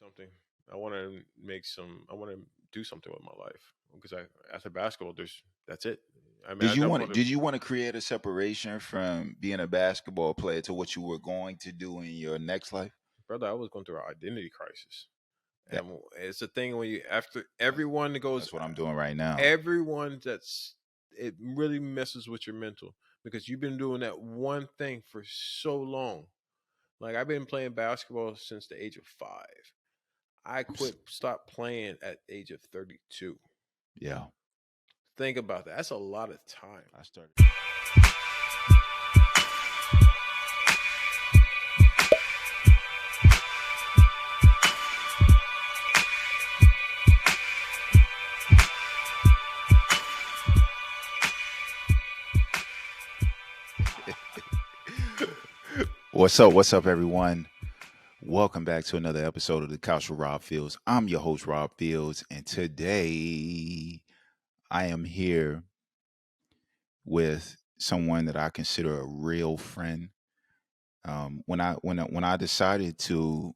something. I want to make some. I want to do something with my life because after basketball, that's it. I mean, I want to. Did you want to create a separation from being a basketball player to what you were going to do in your next life? Brother, I was going through an identity crisis, That, and it's a thing when you after everyone goes, that's what I'm doing right now. everyone that's it really messes with your mental because you've been doing that one thing for so long. Like I've been playing basketball since the age of 5. I stopped playing at the age of 32. Yeah, Think about that. That's a lot of time. I started. What's up, everyone? Welcome back to another episode of the Couch with Rob Fields. I'm your host, Rob Fields, and today I am here with someone that I consider a real friend. When I decided to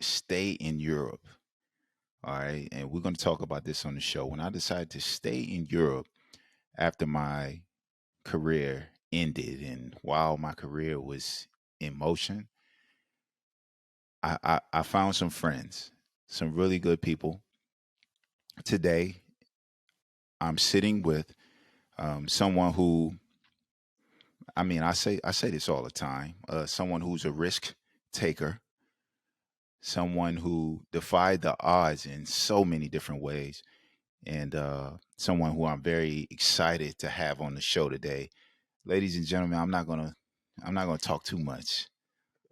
stay in Europe, all right, and we're going to talk about this on the show. When I decided to stay in Europe after my career ended, and while my career was in motion, I found some friends, some really good people. Today, I'm sitting with someone who, I say this all the time. Someone who's a risk taker, someone who defied the odds in so many different ways, and someone who I'm very excited to have on the show today. Ladies and gentlemen, I'm not gonna talk too much.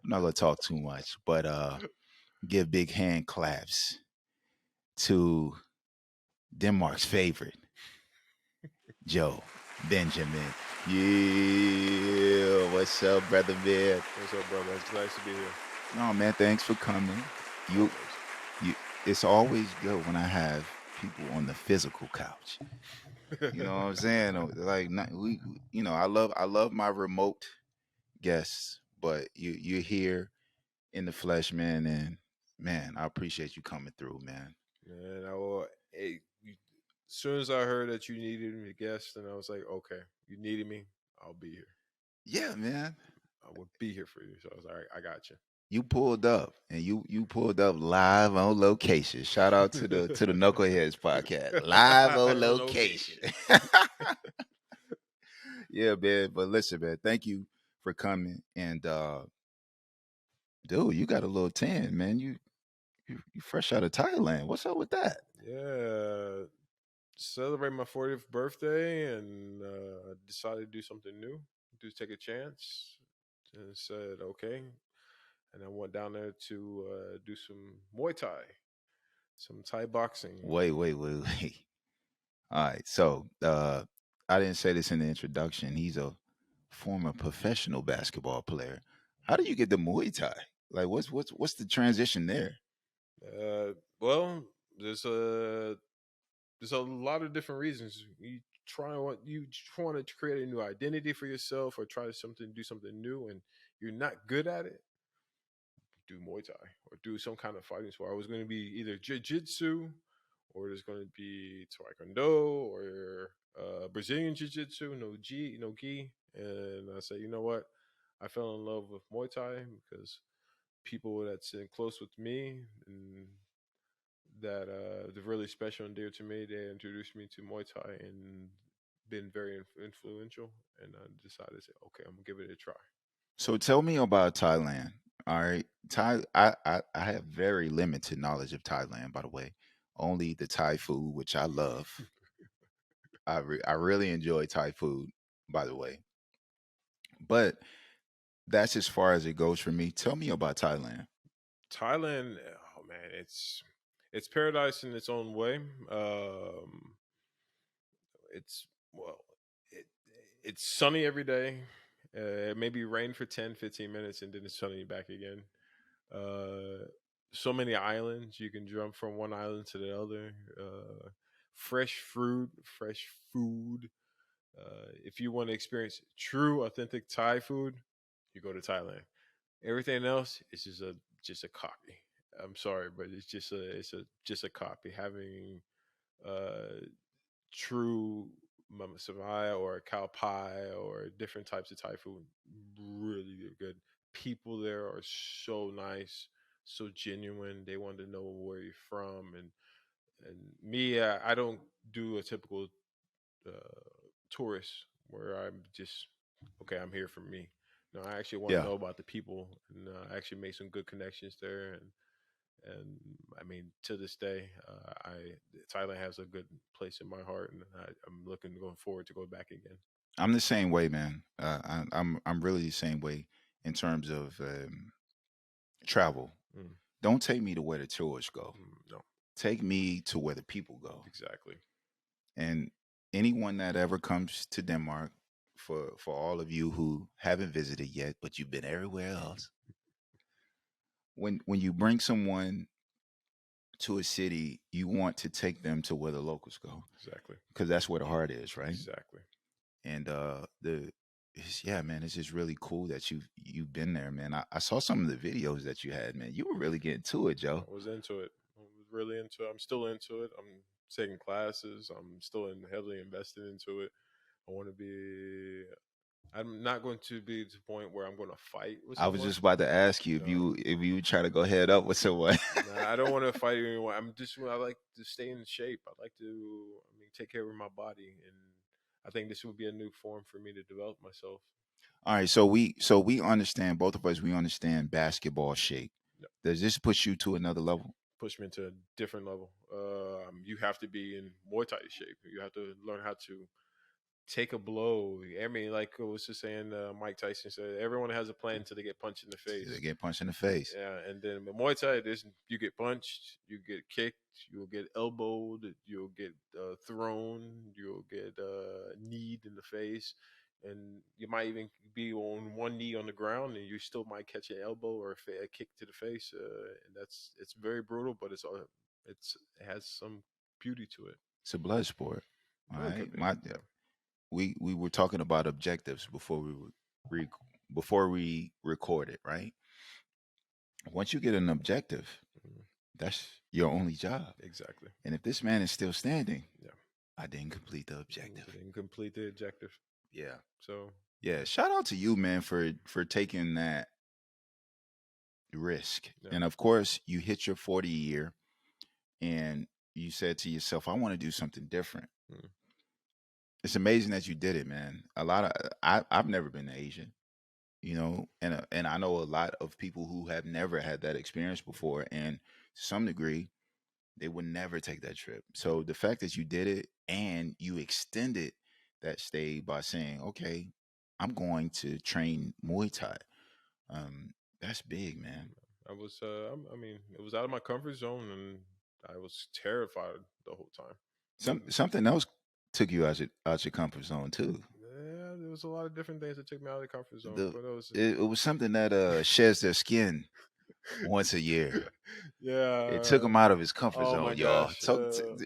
I'm not gonna talk too much, but give big hand claps to Denmark's favorite, Joe Benjamin. Yeah, what's up, brother man? What's up, brother? It's nice to be here. No, man, thanks for coming. You, Always. you. It's always good when I have people on the physical couch. You know what I'm saying? Like, not, I love my remote guests, but you're here in the flesh, man, and man, I appreciate you coming through, man. Man, as soon as I heard that you needed me to guest, and I was like, okay, you needed me, I'll be here. Yeah, man. I would be here for you. So I was like, all right, I got you. You pulled up, and you pulled up live on location. Shout out to the Knuckleheads podcast, live on Live on location. location. Yeah, man. But listen, man, thank you for coming. And dude, you got a little tan, man. You fresh out of Thailand. What's up with that? Yeah, celebrate my 40th birthday, and decided to do something new, to take a chance, and said okay, and I went down there to do some Muay Thai, some Thai boxing. Wait. All right. So I didn't say this in the introduction. He's a former professional basketball player. How do you get the Muay Thai? Like what's the transition there? Well, there's a there's a lot of different reasons. You want to create a new identity for yourself, or try something, do something new, and you're not good at it. Do Muay Thai or do some kind of fighting sport. I was going to be either jiu-jitsu, or there's going to be taekwondo, or Brazilian jiu-jitsu, no gi. And I said, you know what? I fell in love with Muay Thai because people that's in close with me and that they're really special and dear to me. They introduced me to Muay Thai and been very influential. And I decided to say, okay, I'm gonna give it a try. So tell me about Thailand. All right. I have very limited knowledge of Thailand, by the way. Only the Thai food, which I love. I really enjoy Thai food, by the way. But that's as far as it goes for me. Tell me about Thailand. Thailand, oh man, it's paradise in its own way. It's well, it it's sunny every day. It maybe rain for 10, 15 minutes, and then it's sunny back again. Uh, so many islands. You can jump from one island to the other. Fresh fruit, fresh food. If you want to experience true, authentic Thai food, you go to Thailand. Everything else is just a copy. I'm sorry, but it's just a copy. Having uh true mama savaya or cow pie or different types of Thai food, really good. People there are so nice, so genuine. They want to know where you're from, and me, I don't do a typical tourist where I'm just okay. I'm here for me. No, I actually want to Yeah, know about the people, and I actually made some good connections there, and I mean to this day, I Thailand has a good place in my heart, and I'm going forward to go back again. I'm the same way, man. I'm really the same way in terms of travel. Mm, Don't take me to where the tourists go. no, Take me to where the people go. exactly. And anyone that ever comes to Denmark, for all of you who haven't visited yet, but you've been everywhere else, when you bring someone to a city, you want to take them to where the locals go Exactly. because that's where the heart is, right? Exactly. And yeah, man, it's just really cool that you've been there, man. I saw some of the videos that you had, man. You were really getting to it, Joe. I was into it. I was really into it. I'm still into it. I'm taking classes. I'm still heavily invested into it. I want to be. I'm not going to be to the point where I'm going to fight with I was someone. just about to ask you No, if you try to go head up with someone. nah, I don't want to fight anyone. I like to stay in shape. I like to, I mean, take care of my body, and I think this would be a new form for me to develop myself. All right, so we understand, both of us, we understand basketball shape. No, Does this push you to another level? push me into a different level. You have to be in Muay Thai shape. You have to learn how to take a blow. I mean, like I was just saying, Mike Tyson said, everyone has a plan until they get punched in the They face. get punched in the face. Yeah, and then with Muay Thai, this you get punched, you get kicked, you'll get elbowed, you'll get thrown, you'll get kneed in the face, and you might even be on one knee on the ground, and you still might catch an elbow or a kick to the face, and it's very brutal, but it has some beauty to it. It's a blood sport. All Well, it right. could be. My Yeah. we were talking about objectives before re, before we recorded, right? Once you get an objective, Mhm. that's your only job. Exactly. And if this man is still standing, Yeah. I didn't complete the objective. Didn't complete the objective. Yeah. So Yeah. Shout out to you, man, for taking that risk. yeah. And of course, you hit your 40 year and you said to yourself, I want to do something different. Mm. It's amazing that you did it, man. I've never been to Asia, and I know a lot of people who have never had that experience before, and to some degree, they would never take that trip. So the fact that you did it and you extended that stay by saying, "Okay, I'm going to train Muay Thai," that's big, man. I mean, it was out of my comfort zone, and I was terrified the whole time. Something else took you out your comfort zone too. Yeah, there was a lot of different things that took me out of the comfort zone, The but it was, it was something that sheds their skin once a year. It took yeah. him out of his comfort Oh my zone, y'all. gosh. So,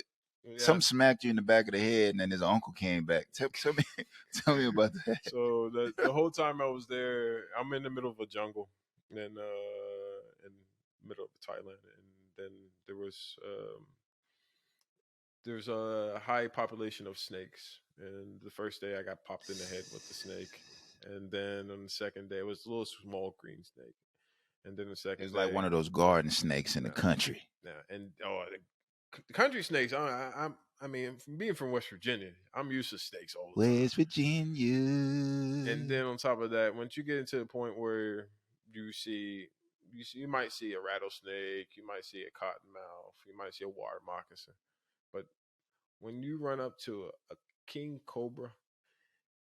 Yeah. some smacked you in the back of the head, and then his uncle came back. Tell me, tell me about that. So the whole time I was there, I'm in the middle of a jungle, in middle of Thailand, and then there was there's a high population of snakes. And the first day I got popped in the head with the snake. And then on the second day, it was a little small green snake. And then the second It's like day, one of those garden snakes in the nah, country. nah. And the country snakes, I mean, from being from West Virginia, I'm used to snakes all the time. West And Virginia. then on top of that, once you get into the point where you see, you might see a rattlesnake, you might see a cottonmouth, you might see a water moccasin. But when you run up to a king cobra,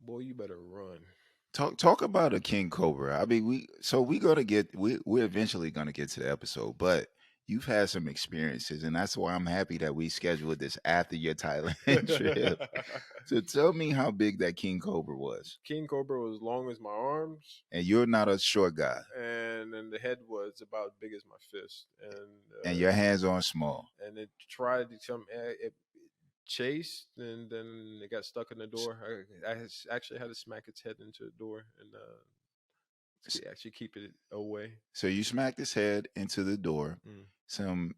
boy, you better run. Talk about a king cobra. I mean, we're eventually gonna get to the episode, but you've had some experiences, and that's why I'm happy that we scheduled this after your Thailand trip. So tell me how big that king cobra was, King cobra was long as my arms, and you're not a short guy, and then the head was about big as my fist, and your hands aren't small. and it tried to come. It chased, and then it got stuck in the door. I actually had to smack its head into the door, and actually keep it away. So you smacked his head into the door. Mm. Some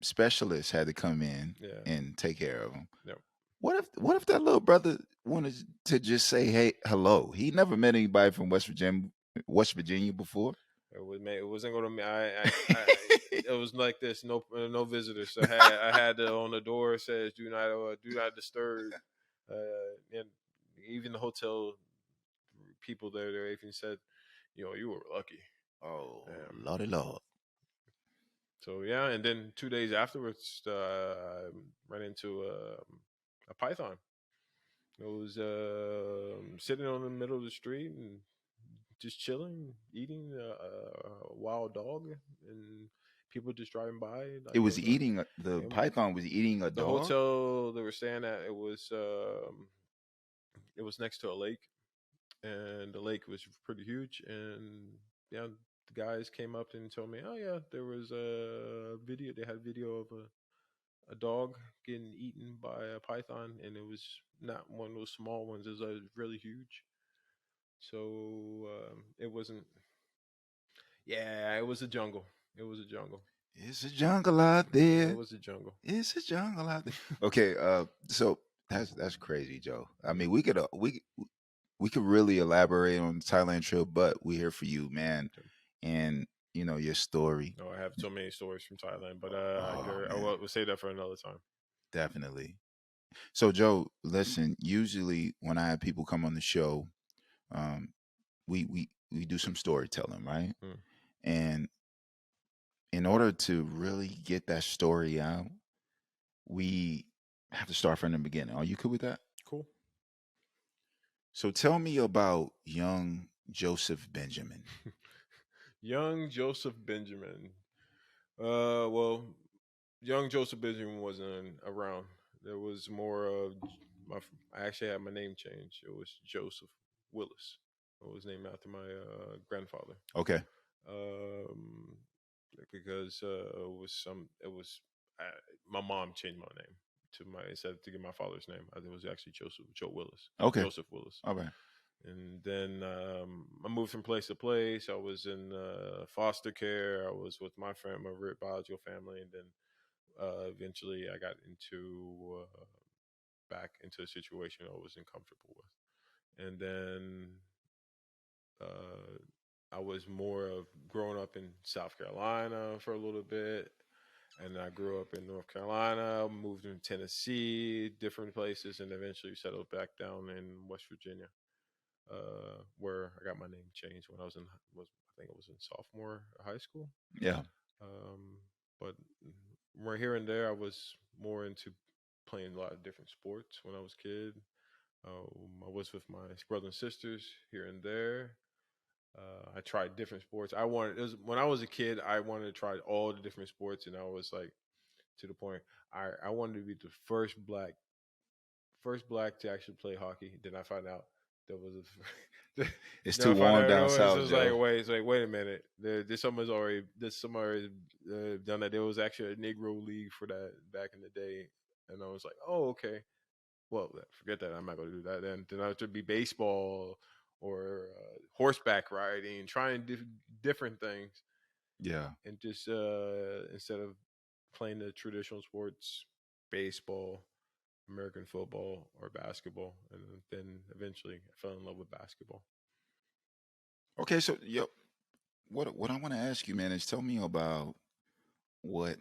specialists had to come in Yeah. and take care of him. Yep. What if that little brother wanted to just say, "Hey, hello"? He never met anybody from West Virginia before. It wasn't going to me. It was like this. No visitors. So I had on the door says do not disturb. And even the hotel people there even said, you were lucky. Oh, Lordy Lord. So yeah, and then 2 days afterwards, I ran into a python. It was sitting on the middle of the street and just chilling, eating a wild dog, and people just driving by. It Like was eating the python was eating a the dog. hotel they were staying at. It was next to a lake, and the lake was pretty huge. And yeah, the guys came up and told me, oh yeah, there was a video. They had a video of a dog getting eaten by a python, and it was not one of those small ones. It was really huge. So it wasn't. Yeah, it was a jungle. It was a jungle. It's a jungle out Yeah, it there. was a jungle. It's a jungle out there. Okay, so that's crazy, Joe. I mean, we could really elaborate on the Thailand trip, but we're here for you, man, and your story. Oh, I have so many stories from Thailand, but Oh, I man. will say that for another time. Definitely. So, Joe, listen. Usually, when I have people come on the show, um, we do some storytelling, right? Mm. And in order to really get that story out, we have to start from the beginning. Are you cool with that? Cool. So tell me about young Joseph Benjamin. Young Joseph Benjamin. Well, young Joseph Benjamin wasn't around. There was more of I actually had my name changed. It was Joseph Willis. It was named after my grandfather. Okay. Um, because it was my mom changed my name to my instead to get my father's name. It was actually Joe Willis. Okay. Joseph Willis. All right. And then I moved from place to place. I was in foster care. I was with my biological family, and then eventually I got into back into a situation I wasn't comfortable with. And then I was more of growing up in South Carolina for a little bit. And I grew up in North Carolina, moved in Tennessee, different places, and eventually settled back down in West Virginia, where I got my name changed when I I think I was in sophomore high school. Yeah. But right here and there, I was more into playing a lot of different sports when I was a kid. I was with my brothers and sisters here and there. I tried different sports. When I was a kid, I wanted to try all the different sports, and I was like to the point I wanted to be the first black to actually play hockey. Then I found out there was It's then too I found warm out down it was south, just Joe. wait a minute. There's somebody done that. There was actually a Negro league for that back in the day, and I was like, oh okay. Well, forget that. I'm not going to do that. Then I should be baseball or horseback riding, trying different things, Yeah. and just instead of playing the traditional sports, baseball, American football, or basketball, and then eventually I fell in love with basketball. Okay. So, what I want to ask you, man, is tell me about what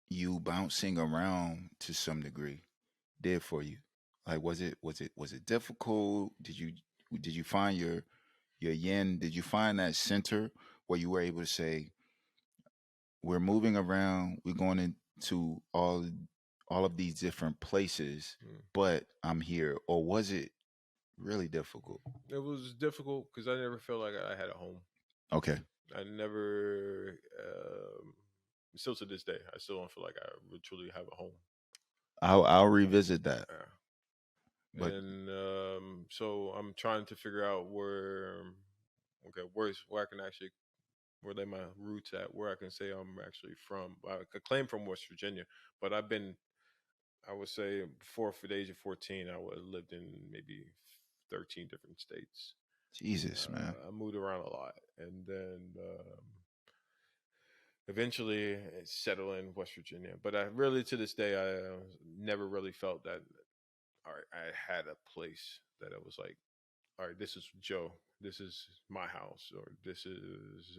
you bouncing around to some degree did for you. Like, was it difficult? Did you find your yin? Did you find that center where you were able to say, we're moving around, we're going into all of these different places, Mm. but I'm here? Or was it really difficult? It was difficult because I never felt like I had a home. Okay. I never, still to this day, I still don't feel like I would truly have a home. I'll revisit that. But And so I'm trying to figure out where I can actually where lay my roots at, where I can say I'm actually from. I could claim from West Virginia, but I would say before the age of 14, I would have lived in maybe 13 different states. Jesus, man. I moved around a lot, and then eventually settled in West Virginia. But I really, to this day, I never really felt that. All right, I had a place that I was like, all right, this is Joe. This is my house, or this is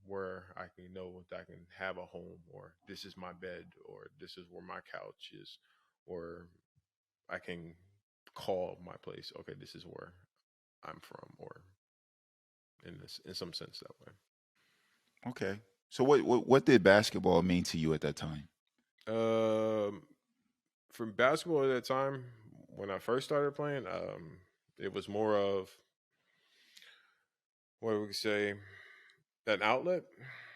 where I can know that I can have a home, or this is my bed, or this is where my couch is, or I can call my place. Okay, this is where I'm from, or in some sense that way. Okay. So what did basketball mean to you at that time? Um, from basketball at that time, when I first started playing, it was more of what we could say an outlet.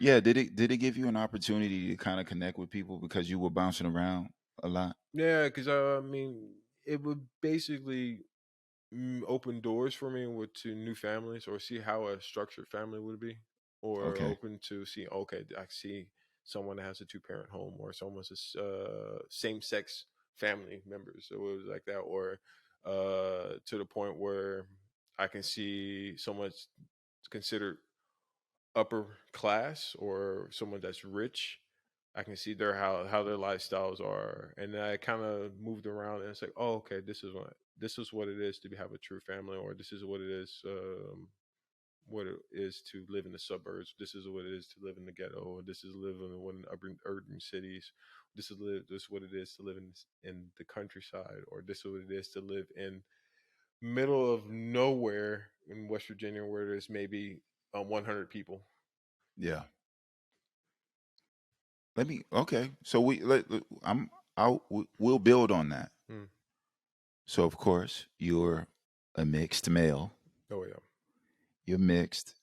Yeah, did it give you an opportunity to kind of connect with people because you were bouncing around a lot? Yeah, because I mean, it would basically open doors for me with to new families, or see how a structured family would be, or Okay. open to see, okay, I see someone that has a two-parent home, or someone's a same-sex family members, so it was like that, or to the point where I can see someone's considered upper class, or someone that's rich. I can see their how their lifestyles are, and then I kind of moved around, and it's like, oh, okay, this is what it is to have a true family, or this is what it is to live in the suburbs. This is what it is to live in the ghetto, or this is live in one of the urban cities. This is what it is to live in the countryside, or this is what it is to live in middle of nowhere in West Virginia, where there's maybe 100 people. Yeah. Let me. Okay. So I'm. We'll build on that. Mm. So of course you're a mixed male. Oh yeah. You're mixed.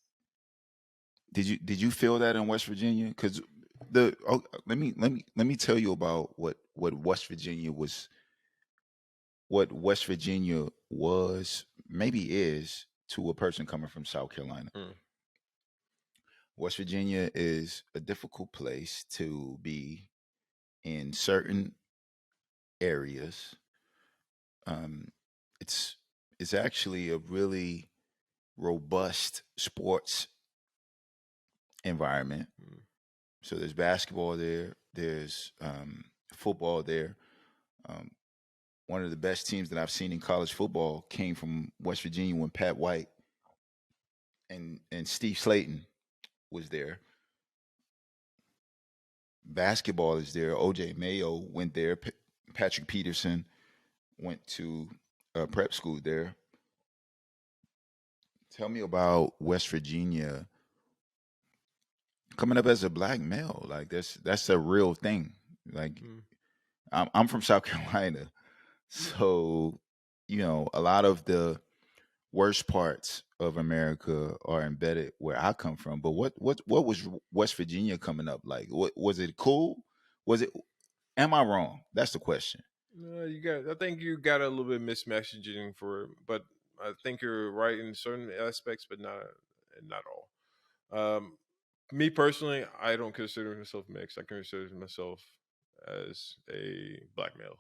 Did you feel that in West Virginia? Because let me tell you about what West Virginia was. What West Virginia was, maybe is, to a person coming from South Carolina. Mm. West Virginia is a difficult place to be in certain areas. Um, it's it's actually a really robust sports environment. Mm. So there's basketball there. There's football there. Um, one of the best teams that I've seen in college football came from West Virginia when Pat White and Steve Slayton was there. Basketball is there. OJ Mayo went there. Patrick Peterson went to prep school there. Tell me about West Virginia coming up as a black male. Like that's a real thing. Like Mm. I'm from South Carolina, so a lot of the worst parts of America are embedded where I come from. But what was West Virginia coming up like? What was it cool? Was it? Am I wrong? That's the question. You got. I think you got a little bit mixed messaging for, but I think you're right in certain aspects, but not all. Me personally, I don't consider myself mixed. I consider myself as a black male,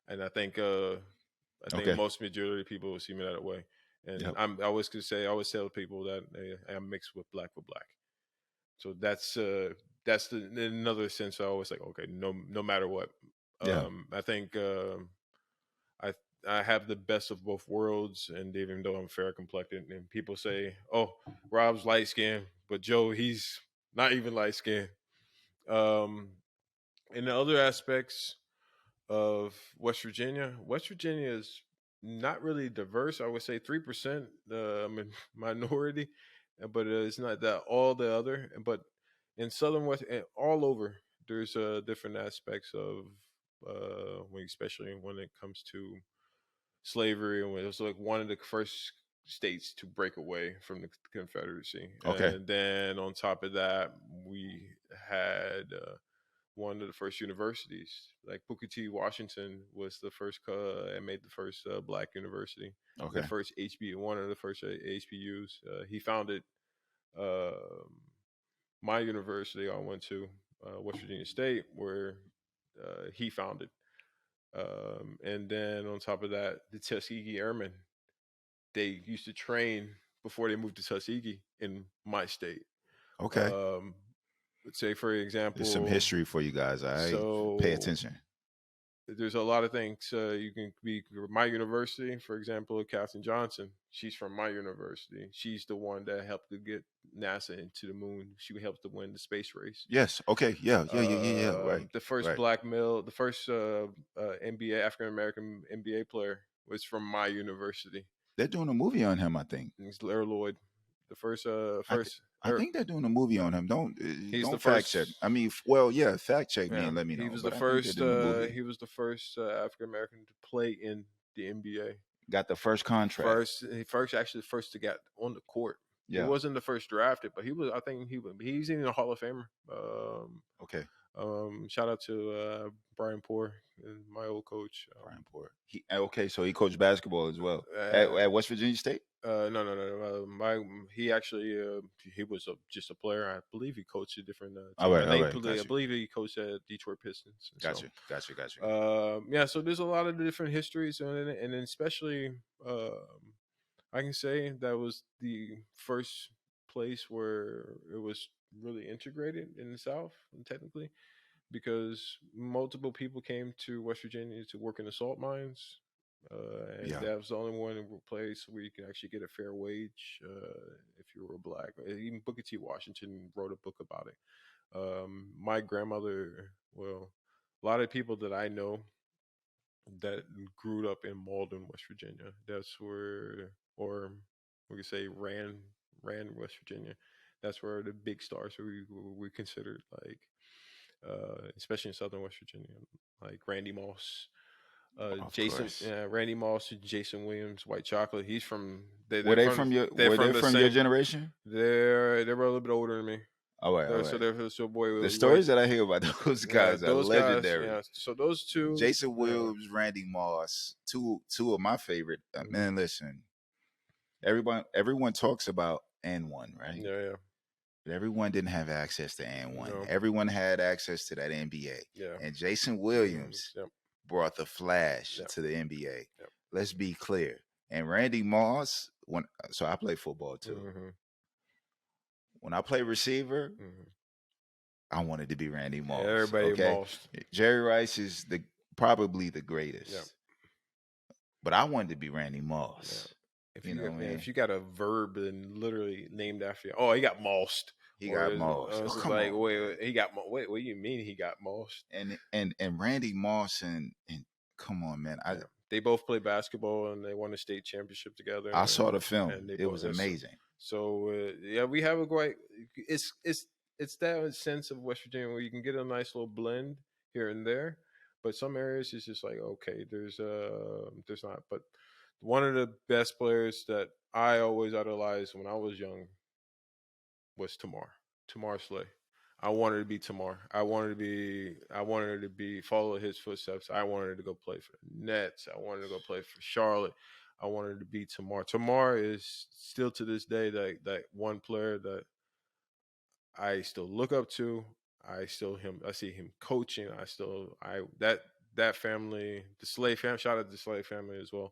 and I think Okay. most majority of people will see me that way. And Yep. I always could say, I always tell people that I'm mixed with black. So that's in another sense. I always like, okay, no matter what. Yeah. I think I I have the best of both worlds, and even though I'm fair complected, and people say, "Oh, Rob's light skinned, but Joe, he's not even light skinned." Um, in the other aspects of West Virginia is not really diverse. I would say 3% minority, but it's not that all the other. But in Southern West, all over, there's different aspects of especially when it comes to slavery, and it was like one of the first states to break away from the Confederacy. Okay. And then on top of that, we had one of the first universities. Like Booker T. Washington was the first and made the first black university, the Okay. first HB, one of the first HBUs. He founded uh, my university I went to, West Virginia State, where he founded. And then on top of that, the Tuskegee Airmen, they used to train before they moved to Tuskegee in my state. Okay. Let's say, for There's some example, history for you guys. I pay so attention. there's a lot of things. You can be my university, for example, Katherine Johnson. She's from my university. She's the one that helped to get NASA into the moon. She helped to win the space race. Yes. Okay. Yeah. Right. The first Right. black male, the first NBA African American NBA player was from my university. They're doing a movie on him, I think. He's Larry Lloyd. The first, I, th- I think they're doing a movie on him. he's the Don't fact check. first. I mean, well, yeah, fact check me Yeah, and let me he know. was the But I think they're first. doing a movie. He was the first African American to play in the NBA. Got the first contract. Actually the first to get on the court. Yeah. He wasn't the first drafted, but he was. I think he's in the Hall of Famer. Okay. Shout out to Brian Poor, my old coach. Brian Poor. Okay, so he coached basketball as well at West Virginia State. No. He actually he was just a player. I believe he coached a different. All right. I believe he coached at Detroit Pistons. Gotcha. Yeah, so there's a lot of different histories, and then especially I can say that was the first place where it was really integrated in the South, technically, because multiple people came to West Virginia to work in the salt mines. And that was the only one place where you can actually get a fair wage if you were black. Even Booker T. Washington wrote a book about it. My grandmother, well, a lot of people that I know that grew up in Malden, West Virginia. That's where, or we could say ran West Virginia. That's where the big stars we considered, like, especially in Southern West Virginia, like Randy Moss. Randy Moss, Jason Williams, White Chocolate. He's from. Were they from your generation? They were a little bit older than me. All right. So boy, the stories that I hear about those guys are legendary. So those two, Jason Williams, Randy Moss, two of my favorite. Man, listen, everyone talks about N1, right? Yeah. But everyone didn't have access to N1. No. Everyone had access to that NBA. Yeah. And Jason Williams brought the flash to the NBA. Yep. Let's be clear. And Randy Moss, so I play football too. Mm-hmm. When I play receiver, I wanted to be Randy Moss. Everybody Moss. Jerry Rice is probably the greatest. Yep. But I wanted to be Randy Moss. Yep. If you got a verb and literally named after you, he got mossed. He got mossed. Wait, he got wait. What do you mean he got mossed? And Randy Moss and come on, man. They both play basketball and they won a state championship together. I saw the film. It was amazing. So we have a great. It's that sense of West Virginia where you can get a nice little blend here and there, but some areas it's just like okay, there's not. But one of the best players that I always idolized when I was young was Tamar Slay. I wanted to be Tamar. I wanted to be follow his footsteps. I wanted to go play for the Nets. I wanted to go play for Charlotte. I wanted to be Tamar. Tamar is still to this day that one player that I still look up to. I see him coaching. That family, the Slay family. Shout out to the Slay family as well.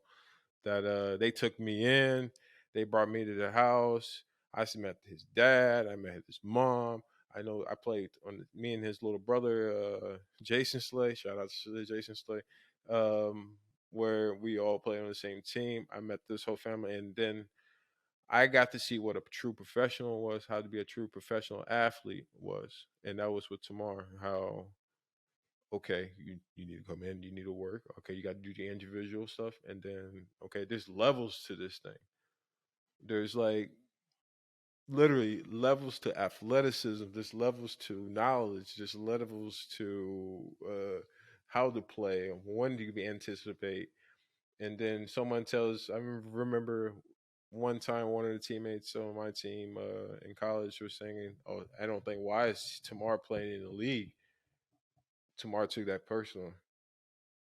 That they took me in. They brought me to the house. I met his dad. I met his mom. I know I played on me and his little brother, Jason Slay. Shout out to Jason Slay, where we all play on the same team. I met this whole family, and then I got to see what a true professional was, how to be a true professional athlete was, and that was with Tamar. How okay, you need to come in, you need to work. Okay, you got to do the individual stuff, and then okay, there's levels to this thing. There's like literally levels to athleticism, there's levels to knowledge, there's levels to how to play, when do you anticipate. And then someone I remember one time one of the teammates on my team in college was saying, "Oh, I don't think why is Tamar playing in the league." Tamar took that personal,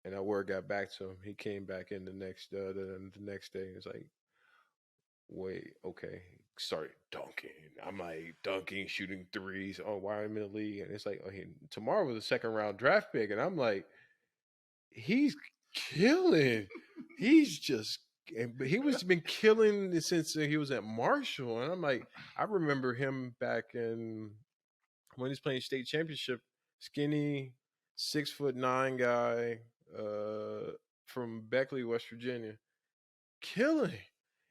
and that word got back to him. He came back in the next day. It's like, wait, okay, started dunking. I'm like dunking, shooting threes. Oh, why I'm in the league? And it's like, okay, Tamar was a second round draft pick, and I'm like, he's killing. He's just but he was been killing it since he was at Marshall, and I'm like, I remember him back in when he's playing state championship, skinny, 6'9" guy, from Beckley, West Virginia, killing.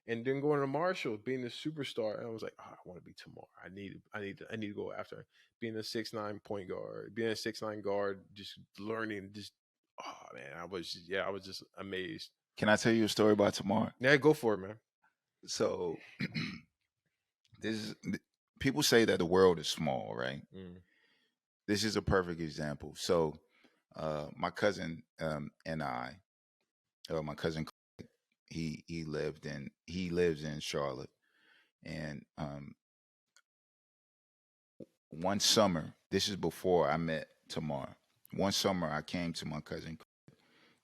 And then going to Marshall, being the superstar, and I was like, oh, I want to be Tamar. I need to go after being a 6'9" point guard, being a 6'9" guard, just learning, just oh man, I was just amazed. Can I tell you a story about Tamar? Yeah, go for it, man. So this is people say that the world is small, right? Mm. This is a perfect example. So my cousin and I, my cousin, he lives in Charlotte, and one summer, this is before I met Tamar. One summer, I came to my cousin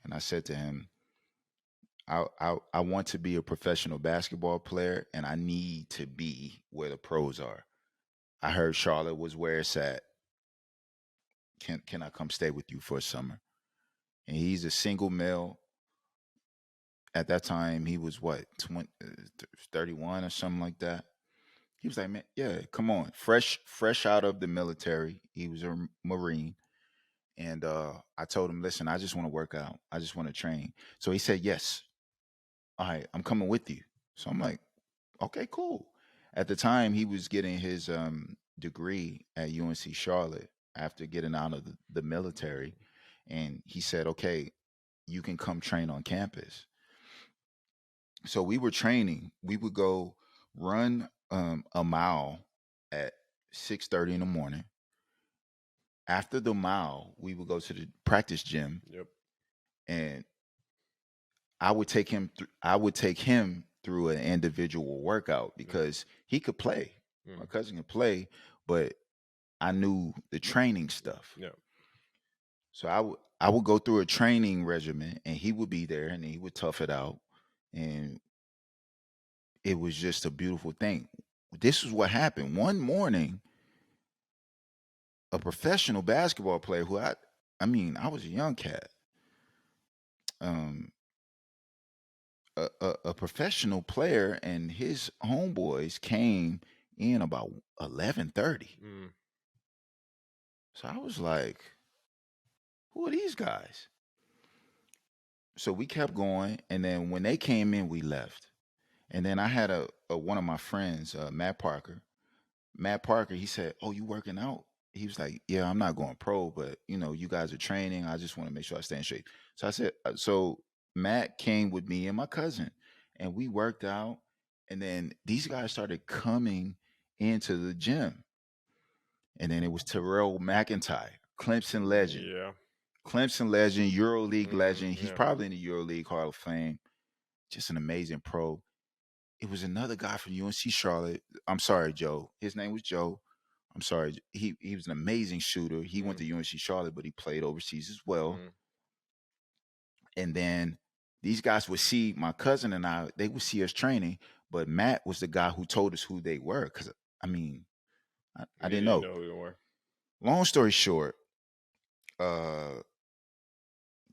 and I said to him, I want to be a professional basketball player, and I need to be where the pros are. I heard Charlotte was where it's at. Can I come stay with you for a summer? And he's a single male. At that time, he was what, 31 or something like that. He was like, man, yeah, come on. Fresh out of the military. He was a Marine. And I told him, listen, I just want to work out. I just want to train. So he said, yes. All right, I'm coming with you. So I'm like, okay, cool. At the time, he was getting his degree at UNC Charlotte after getting out of the military. And he said, okay, you can come train on campus. So we were training. We would go run a mile at 6:30 in the morning. After the mile, we would go to the practice gym. Yep. And I would take him through an individual workout because he could play. My cousin could play, but I knew the training stuff. Yeah. So I would go through a training regimen, and he would be there, and he would tough it out, and it was just a beautiful thing. This is what happened one morning. A professional basketball player who I was a young cat. A professional player and his homeboys came in about 11:30. So I was like, who are these guys? So we kept going, and then when they came in, we left. And then I had a one of my friends, Matt Parker. Matt Parker, he said, "Oh, you working out?" He was like, "Yeah, I'm not going pro, but you guys are training. I just want to make sure I stay in shape." So I said, so Matt came with me and my cousin, and we worked out. And then these guys started coming into the gym. And then it was Terrell McIntyre, Clemson legend. Yeah. Clemson legend, EuroLeague legend. He's probably in the EuroLeague Hall of Fame. Just an amazing pro. It was another guy from UNC Charlotte. I'm sorry, Joe. His name was Joe. I'm sorry. He was an amazing shooter. He went to UNC Charlotte, but he played overseas as well. And then these guys would see my cousin and I, they would see us training, but Matt was the guy who told us who they were. Because, I didn't know. Who they were. Long story short,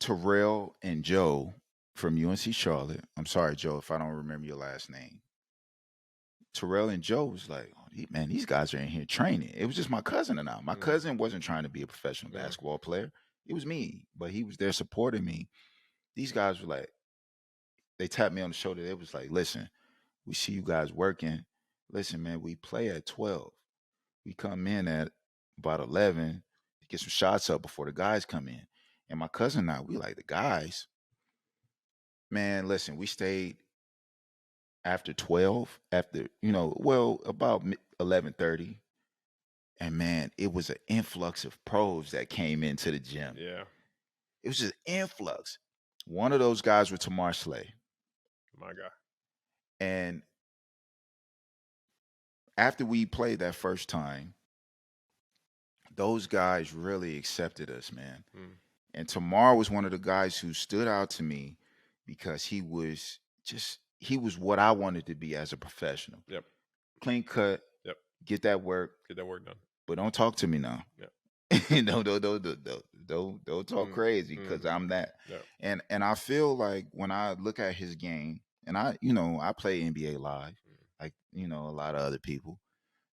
Terrell and Joe from UNC Charlotte. I'm sorry, Joe, if I don't remember your last name. Terrell and Joe was like, oh, man, these guys are in here training. It was just my cousin and I. My cousin wasn't trying to be a professional basketball player. It was me, but he was there supporting me. These guys were like, they tapped me on the shoulder. They was like, listen, we see you guys working. Listen, man, we play at 12. We come in at about 11 to get some shots up before the guys come in. And my cousin and I, we like, the guys, man, listen, we stayed after 12, about 11:30. And man, it was an influx of pros that came into the gym. Yeah. It was just influx. One of those guys was Tamar Slay. My guy. And after we played that first time, those guys really accepted us, man. And Tamar was one of the guys who stood out to me because he was what I wanted to be as a professional. Yep. Clean cut. Yep. Get that work. Get that work done. But don't talk to me now. Yep. don't talk crazy because I'm that. Yep. And I feel like when I look at his game and I play NBA Live, like a lot of other people.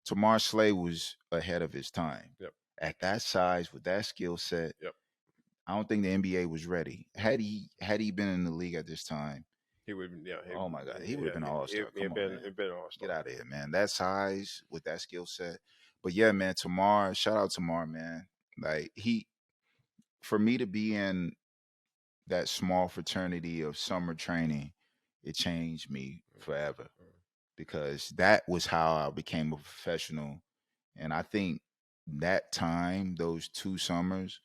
Tamar Slay was ahead of his time. Yep. At that size, with that skill set, Yep. I don't think the NBA was ready. Had he been in the league at this time, He would, yeah. oh my God, he would have been an all-star. He Come had on, man. been an all-star. Get out of here, man. That size with that skill set. But yeah, man, Tamar, shout out Tamar, man. Like for me to be in that small fraternity of summer training, it changed me forever because that was how I became a professional. And I think that time, those 2 summers,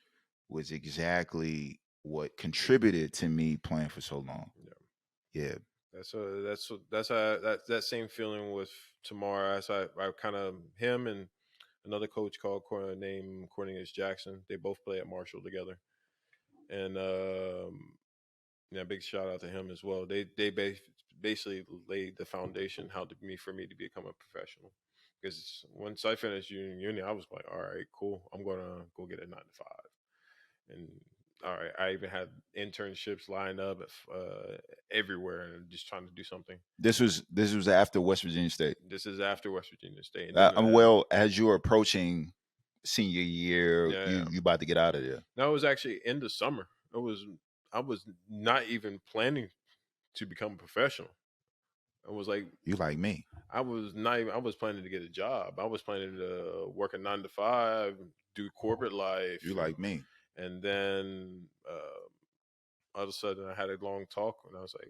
was exactly what contributed to me playing for so long. Yeah. That same feeling with Tamar. As I kind of him and another coach named Cornelius Jackson. They both play at Marshall together, and yeah, big shout out to him as well. They basically laid the foundation for me to become a professional. Because once I finished uni, I was like, all right, cool. I'm gonna go get a 9 to 5, and all right, I even had internships lined up everywhere, and just trying to do something. This was after West Virginia State. This is after West Virginia State. And then, well, as you're approaching senior year, yeah, you about to get out of there. No, it was actually in the summer. I was not even planning to become a professional. I was like, you like me. I was not even. I was planning to get a job. I was planning to work a 9 to 5, do corporate life. You like me. And then all of a sudden, I had a long talk, and I was like,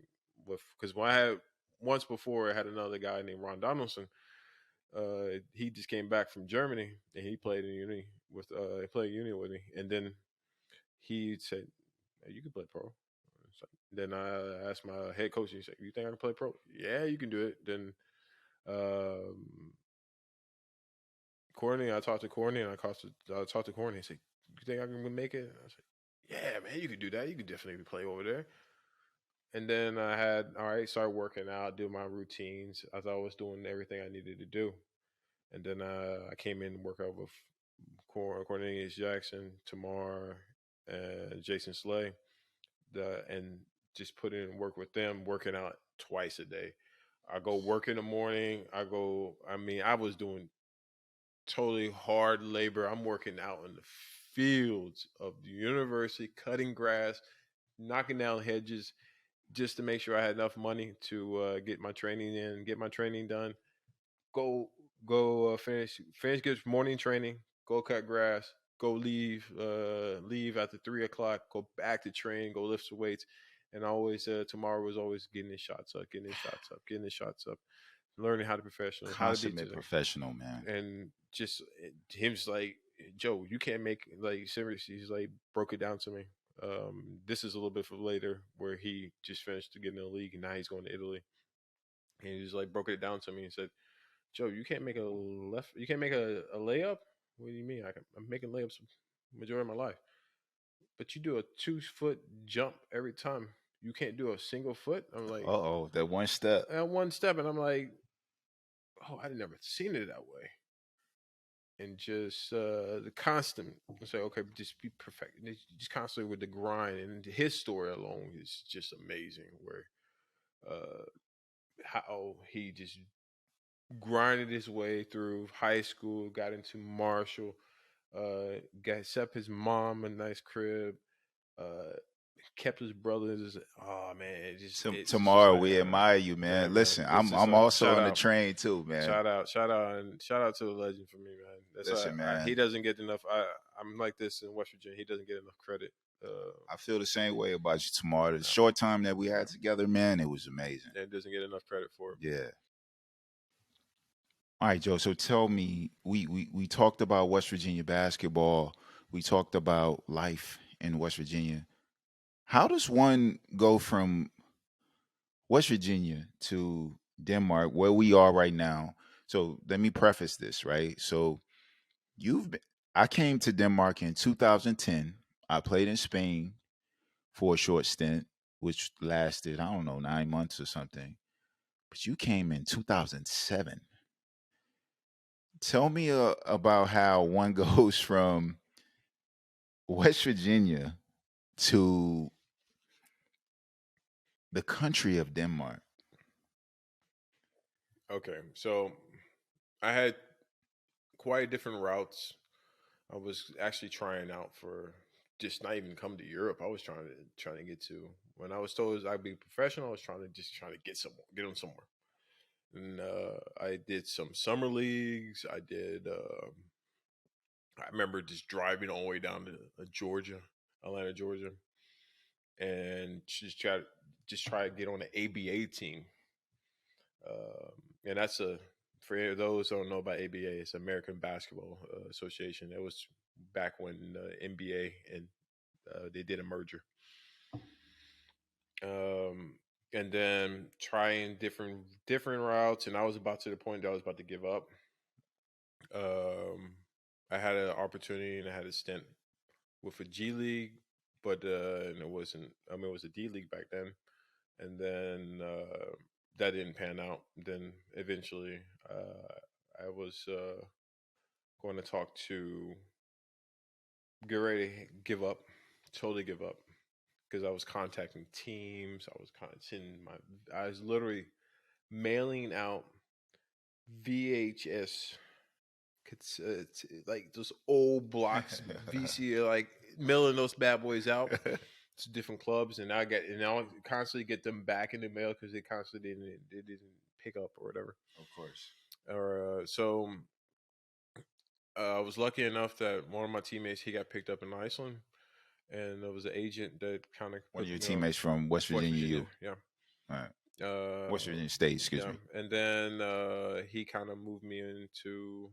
because when I had once before, I had another guy named Ron Donaldson. He just came back from Germany, and he played in uni with me, and then he said, hey, "You can play pro." So then I asked my head coach, and he said, "You think I can play pro?" Yeah, you can do it. Then Courtney, I talked to Courtney, and I talked to Courtney. He said, "You think I can make it?" And I said, "Yeah, man, you can do that. You can definitely play over there." And then started working out, do my routines. I thought I was doing everything I needed to do. And then I came in and worked out with Cornelius Jackson, Tamar, and Jason Slay, and just put in work with them, working out twice a day. I go work in the morning. I was doing totally hard labor. I'm working out in the fields of the university, cutting grass, knocking down hedges, just to make sure I had enough money to get my training in, get my training done. Finish good morning training. Go cut grass. Go leave after 3 o'clock. Go back to train. Go lift some weights. And always tomorrow was always getting his shots up, getting his shots up, learning how to professionally, how to be Consummate professional, man. And just him just like, Joe, you can't make, like, seriously, he's like broke it down to me. This is a little bit for later, where he just finished to get in the league, and now he's going to Italy. And he just like broke it down to me and said, Joe, you can't make you can't make a layup. What do you mean? I'm making layups majority of my life, but you do a 2 foot jump every time. You can't do a single foot. I'm like, that one step. One step, and I'm like, oh, I'd never seen it that way. And just the constant, say, okay, just be perfect. Just constantly with the grind, and his story alone is just amazing. Where how he just grinded his way through high school, got into Marshall, set his mom a nice crib, kept his brothers. Oh man, Tomorrow we admire you, man. Yeah, listen, man. I'm also on the train too, man. Shout out to the legend for me, man. Listen, man. He doesn't get enough. I'm like this in West Virginia. He doesn't get enough credit. I feel the same way about you, tomorrow. The short time that we had together, man, it was amazing. And doesn't get enough credit for it. Yeah. All right, Joe. So tell me, we talked about West Virginia basketball. We talked about life in West Virginia. How does one go from West Virginia to Denmark, where we are right now? So let me preface this, right? So I came to Denmark in 2010. I played in Spain for a short stint, which lasted, I don't know, 9 months or something. But you came in 2007. Tell me about how one goes from West Virginia to the country of Denmark. Okay, so I had quite different routes. I was actually trying out for just not even come to Europe. I was trying to get to when I was told I'd be professional. I was trying to get on somewhere. And I did some summer leagues. I remember just driving all the way down to Georgia, Atlanta, Georgia, and just try to get on the ABA team. And that's for those who don't know about ABA, it's American Basketball Association. That was back when NBA and they did a merger. And then trying different routes, and I was about to the point that I was about to give up. I had an opportunity and I had a stint with a G League, but and it wasn't. I mean, it was a D League back then, and then that didn't pan out. Then eventually, I was going to talk to get ready to give up, totally give up, because I was contacting teams. I was literally mailing out VHS. It's like those old blocks, VC, like mailing those bad boys out to different clubs, and I'll constantly get them back in the mail because they constantly didn't pick up or whatever. Of course. So I was lucky enough that one of my teammates, he got picked up in Iceland, and there was an agent that kind of one of your teammates from West Virginia. Yeah. All right. West Virginia State, excuse me. And then he kind of moved me into.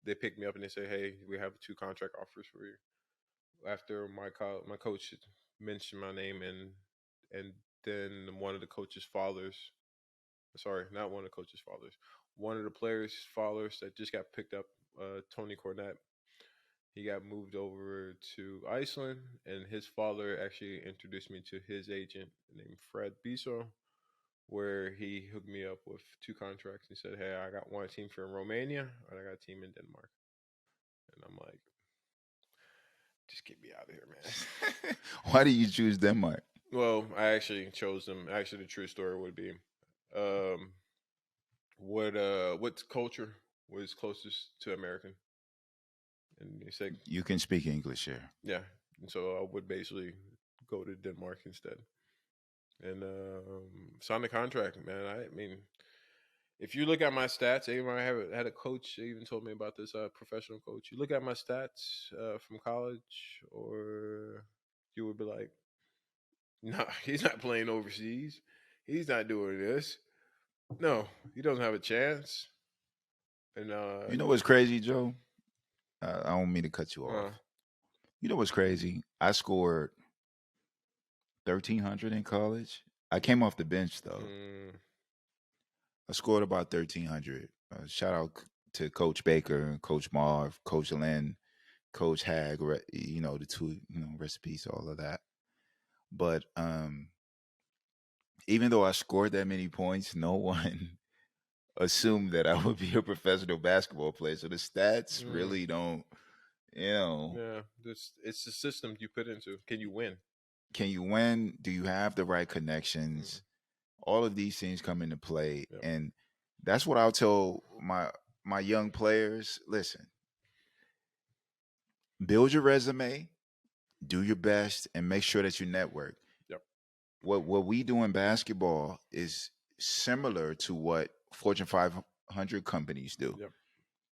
They picked me up and they said, "Hey, we have 2 contract offers for you." After my coach mentioned my name, and then one of the coach's fathers, sorry, not one of the coach's fathers, one of the players' fathers that just got picked up, Tony Cornett. He got moved over to Iceland, and his father actually introduced me to his agent named Fred Biso, where he hooked me up with 2 contracts. He said, "Hey, I got one team for Romania, and I got a team in Denmark." And I'm like, just get me out of here, man. Why did you choose Denmark? Well, I actually chose them. Actually, the true story would be, what culture was closest to American? And he said, you can speak English here. Yeah, and so I would basically go to Denmark instead, and sign the contract, man. I mean, if you look at my stats, I had a coach even told me about this, professional coach. You look at my stats from college, or you would be like, "No, he's not playing overseas. He's not doing this. No, he doesn't have a chance." And you know what's crazy, Joe? I don't mean to cut you off. You know what's crazy? I scored 1,300 in college. I came off the bench though. I scored about 1,300. Shout out to Coach Baker, Coach Marv, Coach Lynn, Coach Hag. You know, the 2, recipes, all of that. But even though I scored that many points, no one assumed that I would be a professional basketball player. So the stats really don't, Yeah, it's the system you put into. Can you win? Can you win? Do you have the right connections? All of these things come into play. Yep. And that's what I'll tell my young players. Listen, build your resume, do your best, and make sure that you network. Yep. What we do in basketball is similar to what Fortune 500 companies do. Yep.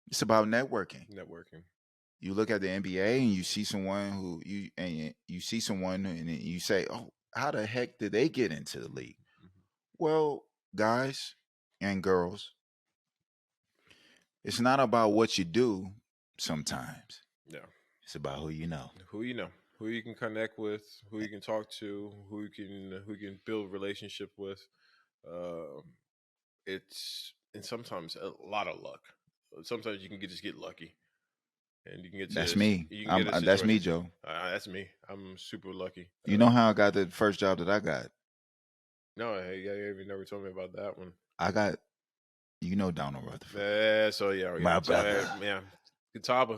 It's about networking. You look at the NBA and you see someone and you say, "Oh, how the heck did they get into the league?" Well, guys and girls, it's not about what you do sometimes. Yeah. It's about who you know. Who you can connect with, who you can talk to, who you can build relationship with. And sometimes a lot of luck. Sometimes you can just get lucky. And you can get that's me. That's me, Joe. That's me. I'm super lucky. You know how I got the first job that I got? No, you never told me about that one. I got, Donald Rutherford. Yeah, so yeah, my brother. Yeah, Catawba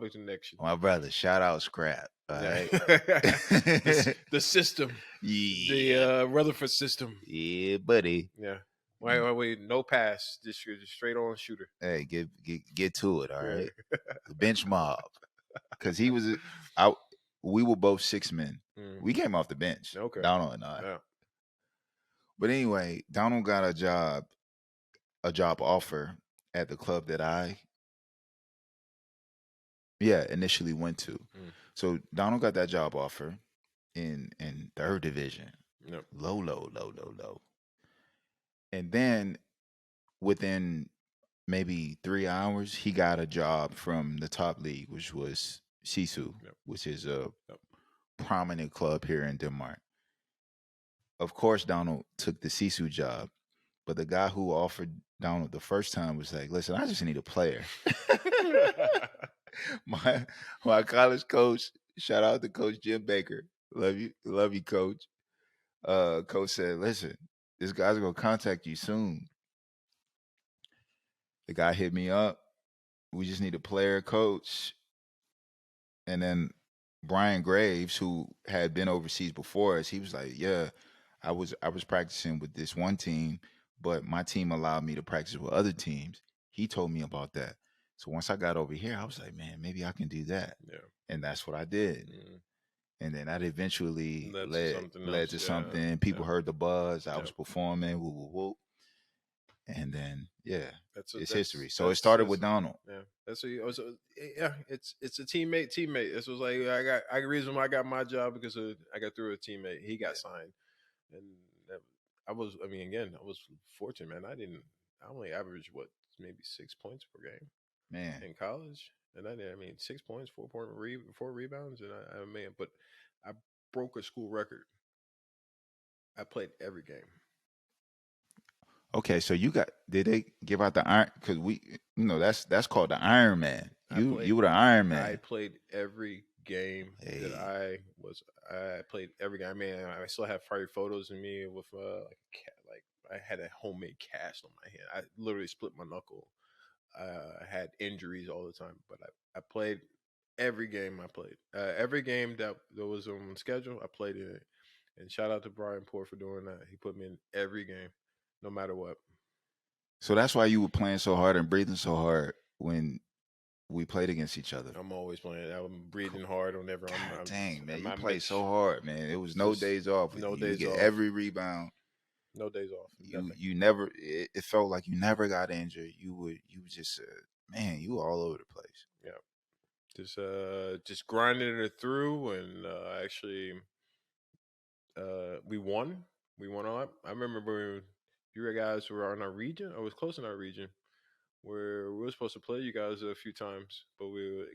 connection. My brother. Shout out Scrap. All right. the system. Yeah. The Rutherford system. Yeah, buddy. Yeah. Wait, no pass. Just straight on shooter. Hey, get to it, all Yeah. right? The bench mob. Because he was out. We were both 6 men. We came off the bench. Okay. Donald and I. Yeah. But anyway, Donald got a job offer at the club that I initially went to. So Donald got that job offer in third division. Yep. Low. And then within maybe 3 hours, he got a job from the top league, which was Sisu, which is a prominent club here in Denmark. Of course, Donald took the Sisu job, but the guy who offered Donald the first time was like, "Listen, I just need a player." my college coach, shout out to Coach Jim Baker, love you, Coach. Coach said, "Listen, this guy's gonna contact you soon." The guy hit me up. We just need a player, coach. And then Brian Graves, who had been overseas before us, he was like, "Yeah, I was practicing with this one team, but my team allowed me to practice with other teams." He told me about that. So once I got over here, I was like, "Man, maybe I can do that." Yeah. And that's what I did. And then that eventually led to something. People heard the buzz. I was performing. Woo, woo, woo. And then it's history. So it started with Donald. Yeah, that's what it's a teammate. This was like I reason why I got my job because I got through a teammate. He got signed, and I was fortunate, man. I only averaged maybe 6 points per game, man, in college, and 6 points, 4 rebounds, and but I broke a school record. I played every game. Okay, so did they give out the iron? Because that's called the Iron Man. You were the Iron Man. I played every game that I played every game. I still have fiery photos of me with I had a homemade cast on my hand. I literally split my knuckle. I had injuries all the time, but I played every game. Every game that was on schedule, I played in it. And shout out to Brian Poor for doing that. He put me in every game, no matter what. So that's why you were playing so hard and breathing so hard when we played against each other. I'm always playing. I'm breathing hard on every. Dang, man, you played so hard, man. It was no days off. No days off. Every rebound. No days off. You never. It felt like you never got injured. You just man. You were all over the place. Yeah. Just grinding it through, and actually, we won. We won a lot. I remember you guys were in our region. I was close in our region where we were supposed to play you guys a few times, but I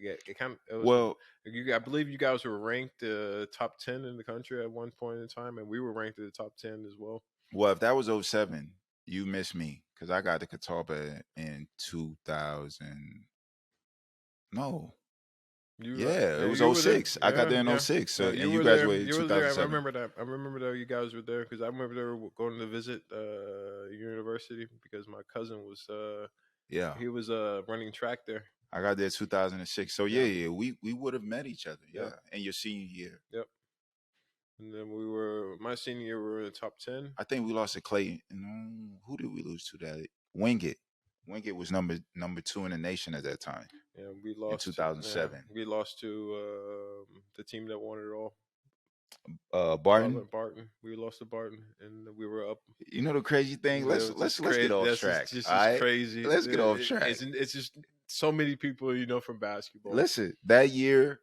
believe you guys were ranked top 10 in the country at one point in time, and we were ranked in the top 10 as well. Well, if that was 07, you missed me because I got to Catawba in 2000. No. It was 06. I got there in 06. So and you graduated in 2007. I remember that. I remember that you guys were there because I remember they were going to visit university because my cousin was he was running track there. I got there 2006. So we would have met each other. Yeah, in your senior year. Yep. And then my senior year, we were in the top 10. I think we lost to Clayton. Who did we lose to that? Wingate. Wingate was number 2 in the nation at that time. Yeah, we lost in 2007. We lost to the team that won it all. Barton. Barton. We lost to Barton, and we were up. You know the crazy thing? Let's get off track. Just crazy. Let's get off track. It's just so many people from basketball. Listen, that year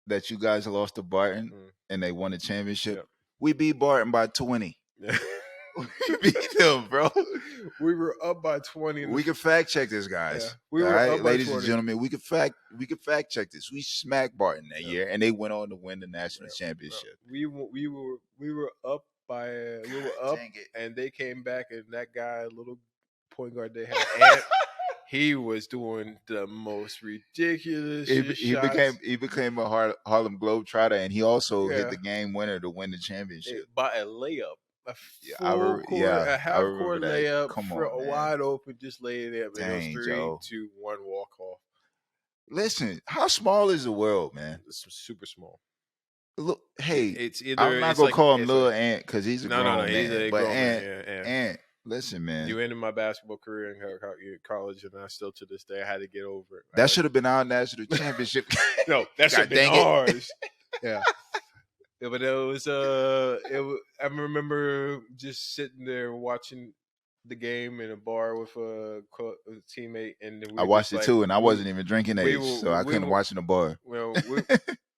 that you guys lost to Barton and they won the championship, we beat Barton by 20. We beat them, bro. We were up by 20. We can fact check this, guys. Yeah. We were up by ladies 20. and gentlemen. We can fact check this. We smacked Barton that year, and they went on to win the national championship. We were up and they came back, and that guy, little point guard they had, he was doing the most ridiculous. He became a Harlem Globetrotter, and he also hit the game winner to win the championship by a layup. A half-court layup wide open, just lay it there. It was 3-2-1 walk-off. Listen, how small is the world, man? It's super small. Look, hey, it's either I'm not gonna call him Lil Ant because he's a grown man. He's a but grown man. Ant, Listen, man. You ended my basketball career in college, and I still to this day I had to get over it. That should have been our national championship. No, that should have been dang it. ours. Yeah. Yeah, but it was I remember just sitting there watching the game in a bar with a teammate, and I watched it too, and I wasn't even drinking age, so I couldn't watch in the bar. Well,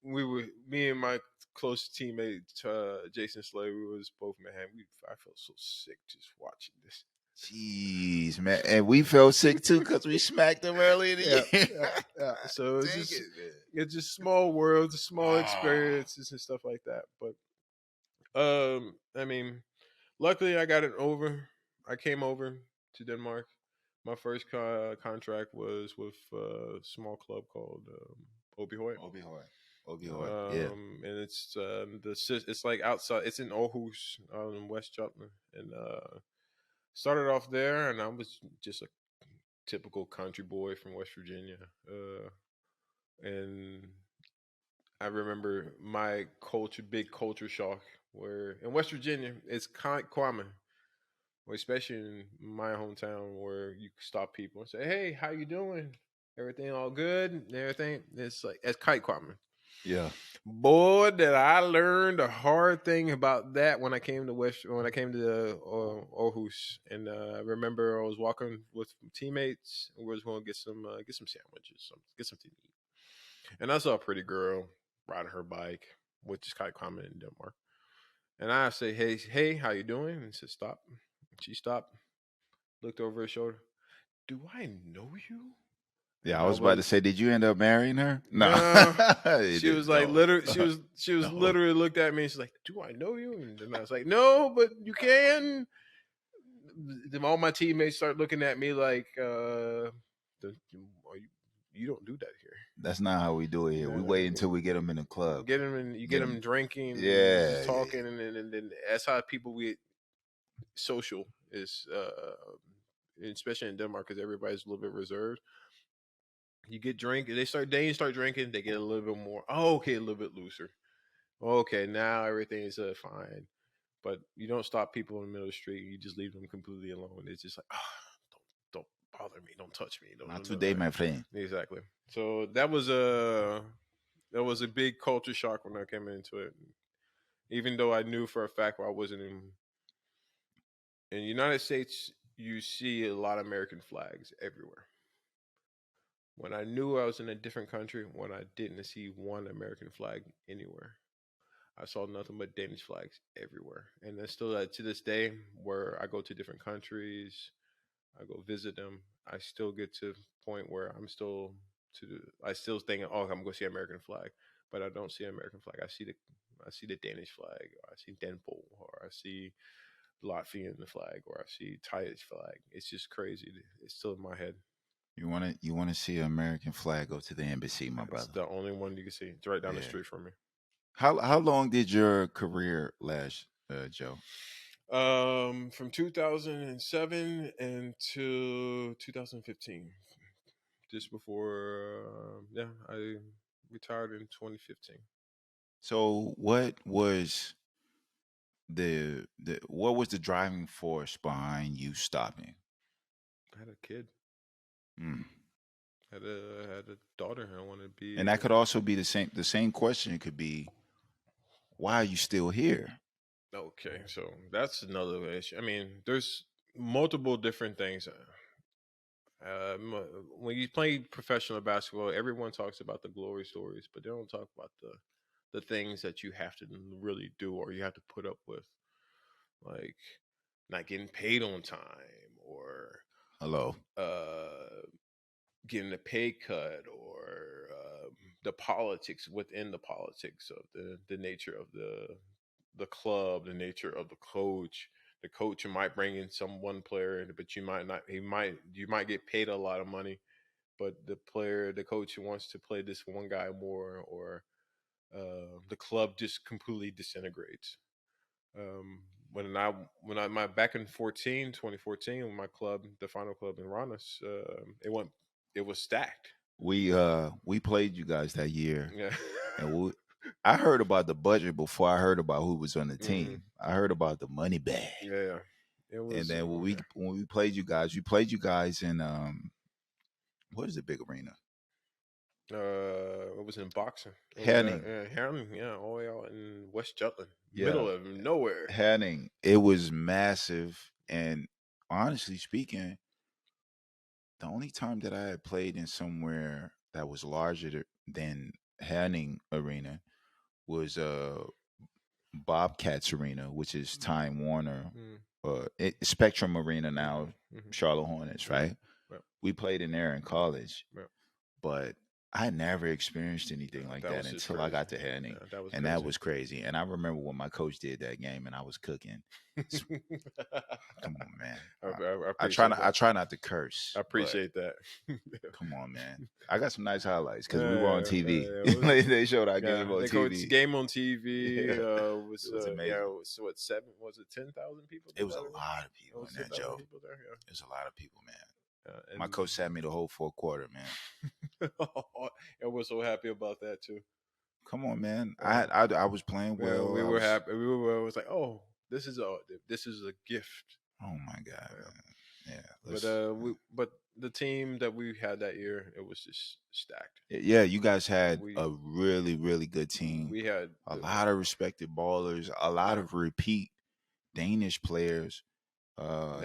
we were me and my close teammate Jason Slay. We was both I felt so sick just watching this. Jeez, man, and we felt sick too because we smacked them early in the year. Yeah. So it's just small worlds, small experiences, and stuff like that. But I mean, luckily I got it over. I came over to Denmark. My first contract was with a small club called Bball. Bball, yeah. And it's it's like outside. It's in Aarhus, in West Jutland, and started off there, and I was just a typical country boy from West Virginia. And I remember my big culture shock, where in West Virginia it's quite common, especially in my hometown, where you stop people and say, "Hey, how you doing? Everything all good?" And everything. It's quite common. Yeah. Boy, did I learn the hard thing about that when I came to Aarhus, and I remember I was walking with teammates, and we was going to get some sandwiches, get something to eat, and I saw a pretty girl riding her bike, which is kind of common in Denmark, and I say, "Hey, how you doing?" And she said, "Stop." She stopped, looked over her shoulder. "Do I know you?" Yeah, I was about to say, did you end up marrying her? No. She was like, literally, she was literally looked at me and she's like, "Do I know you?" And then I was like, "No, but you can." Then all my teammates start looking at me like, "You don't do that here." That's not how we do it here. We wait until we get them in the club. Get them drinking, yeah, talking, and then that's how people social is, especially in Denmark, because everybody's a little bit reserved. You get drinking, they start drinking, they get a little bit more. Oh, okay, a little bit looser. Okay, now everything is fine. But you don't stop people in the middle of the street. You just leave them completely alone. It's just like, don't bother me, don't touch me. Not today, my friend. Exactly. So that was a big culture shock when I came into it. Even though I knew for a fact I wasn't in the United States, you see a lot of American flags everywhere. When I knew I was in a different country, when I didn't see one American flag anywhere, I saw nothing but Danish flags everywhere. And it's still to this day, where I go to different countries, I go visit them, I still get to the point where I still think, "Oh, I'm going to see American flag," but I don't see American flag. I see the Danish flag, or I see Bball, or I see Latvian flag, or I see Thai flag. It's just crazy. It's still in my head. You want to see an American flag, go to the embassy, my brother. It's the only one you can see. It's right down the street from me. How long did your career last, Joe? From 2007 until 2015, just before I retired in 2015. So what was the driving force behind you stopping? I had a kid. Had a daughter. I wanted to be. And that could also be the same question could be, why are you still here? Okay, so that's another issue. I mean, there's multiple different things. When you play professional basketball, everyone talks about the glory stories, but they don't talk about the things that you have to really do, or you have to put up with, like not getting paid on time, or getting a pay cut, or the politics within the politics of the nature of the club, the nature of the coach. The coach might bring in one player, but you might not. You might get paid a lot of money, but the coach wants to play this one guy more, or the club just completely disintegrates. Back in 2014, when my club, the final club in Ranas, it was stacked. We played you guys that year. Yeah. And I heard about the budget before I heard about who was on the team. I heard about the money bag. Yeah. It was, And then when we played you guys in what is the big arena? it was in boxing. Henning. Herning, yeah, all the way out in West Jutland, Yeah. middle of nowhere. Henning. It was massive, and honestly speaking, the only time that I had played in somewhere that was larger than Henning Arena was Bobcats Arena, which is Time Warner, Spectrum Arena now, Charlotte Hornets, right? Yep. We played in there in college, Yep. but I never experienced anything like that until I got to Henning, and that was crazy. And I remember when my coach did that game, and I was cooking. Come on, man. I try not to curse. I appreciate that. Come on, man. I got some nice highlights because we were on TV. They showed our game on TV. Game on TV was amazing. Yeah, it was what, 10,000 people? It was a lot of people in there, Joe. It was a lot of people, man. My coach sat me the whole fourth quarter, man. And we're so happy about that too. Come on, man. I was playing well. We were happy. We was like, oh, this is a gift. Oh my God, man. Yeah. But the team that we had that year, it was just stacked. Yeah, you guys had a really, really good team. We had a lot of ballers, a lot of repeat Danish players.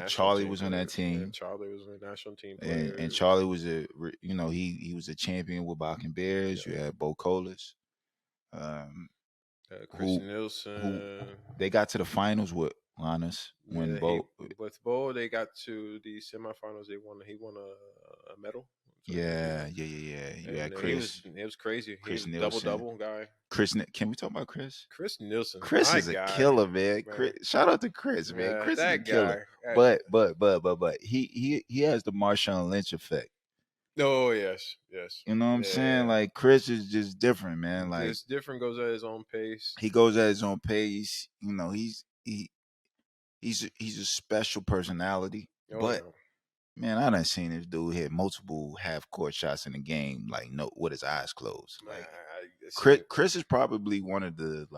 Charlie was on that team. Yeah, Charlie was a national team player. And Charlie was he was a champion with Bakken Bears. You had Bo Colas. Chris Nielsen. They got to the finals with Linus with Bo, they got to the semifinals. He won a medal. Yeah. You had Chris. It was crazy. Chris He was Nielsen. double guy. Can we talk about Chris? Chris Nielsen. Chris is a killer, man. Shout out to Chris, man. Chris is a killer. But he has the Marshawn Lynch effect. Oh yes. You know what I'm saying? Like Chris is just different, man. Like it's different. Goes at his own pace. He goes at his own pace. You know, he's a special personality. Man, I done seen this dude hit multiple half-court shots in the game, like with his eyes closed. Like Chris is probably one of the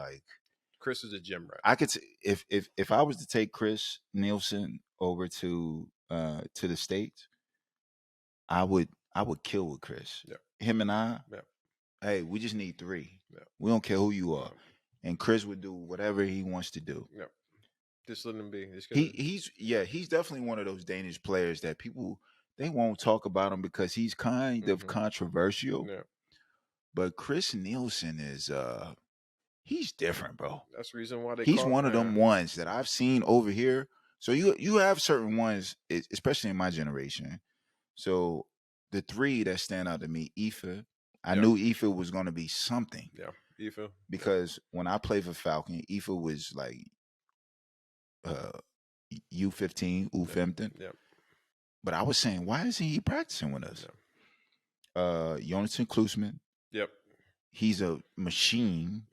Chris is a gym rat. I could if I was to take Chris Nielsen over to the States, I would kill with Chris. Yep. Him and I. Yep. Hey, we just need 3. Yep. We don't care who you are, and Chris would do whatever he wants to do. Yep. Just let him be. He's definitely one of those Danish players that people they won't talk about him because he's kind of controversial. Yeah. But Chris Nielsen is he's different, bro. That's the reason why he's one of them ones that I've seen over here. So you have certain ones, especially in my generation. So the 3 that stand out to me, Aoife. I knew Aoife was going to be something. Yeah, Aoife. Because when I played for Falcon, Aoife was like U15, U15. Yeah. But I was saying, why isn't he practicing with us? Yeah. Jonathan Klusman. Yep. He's a machine.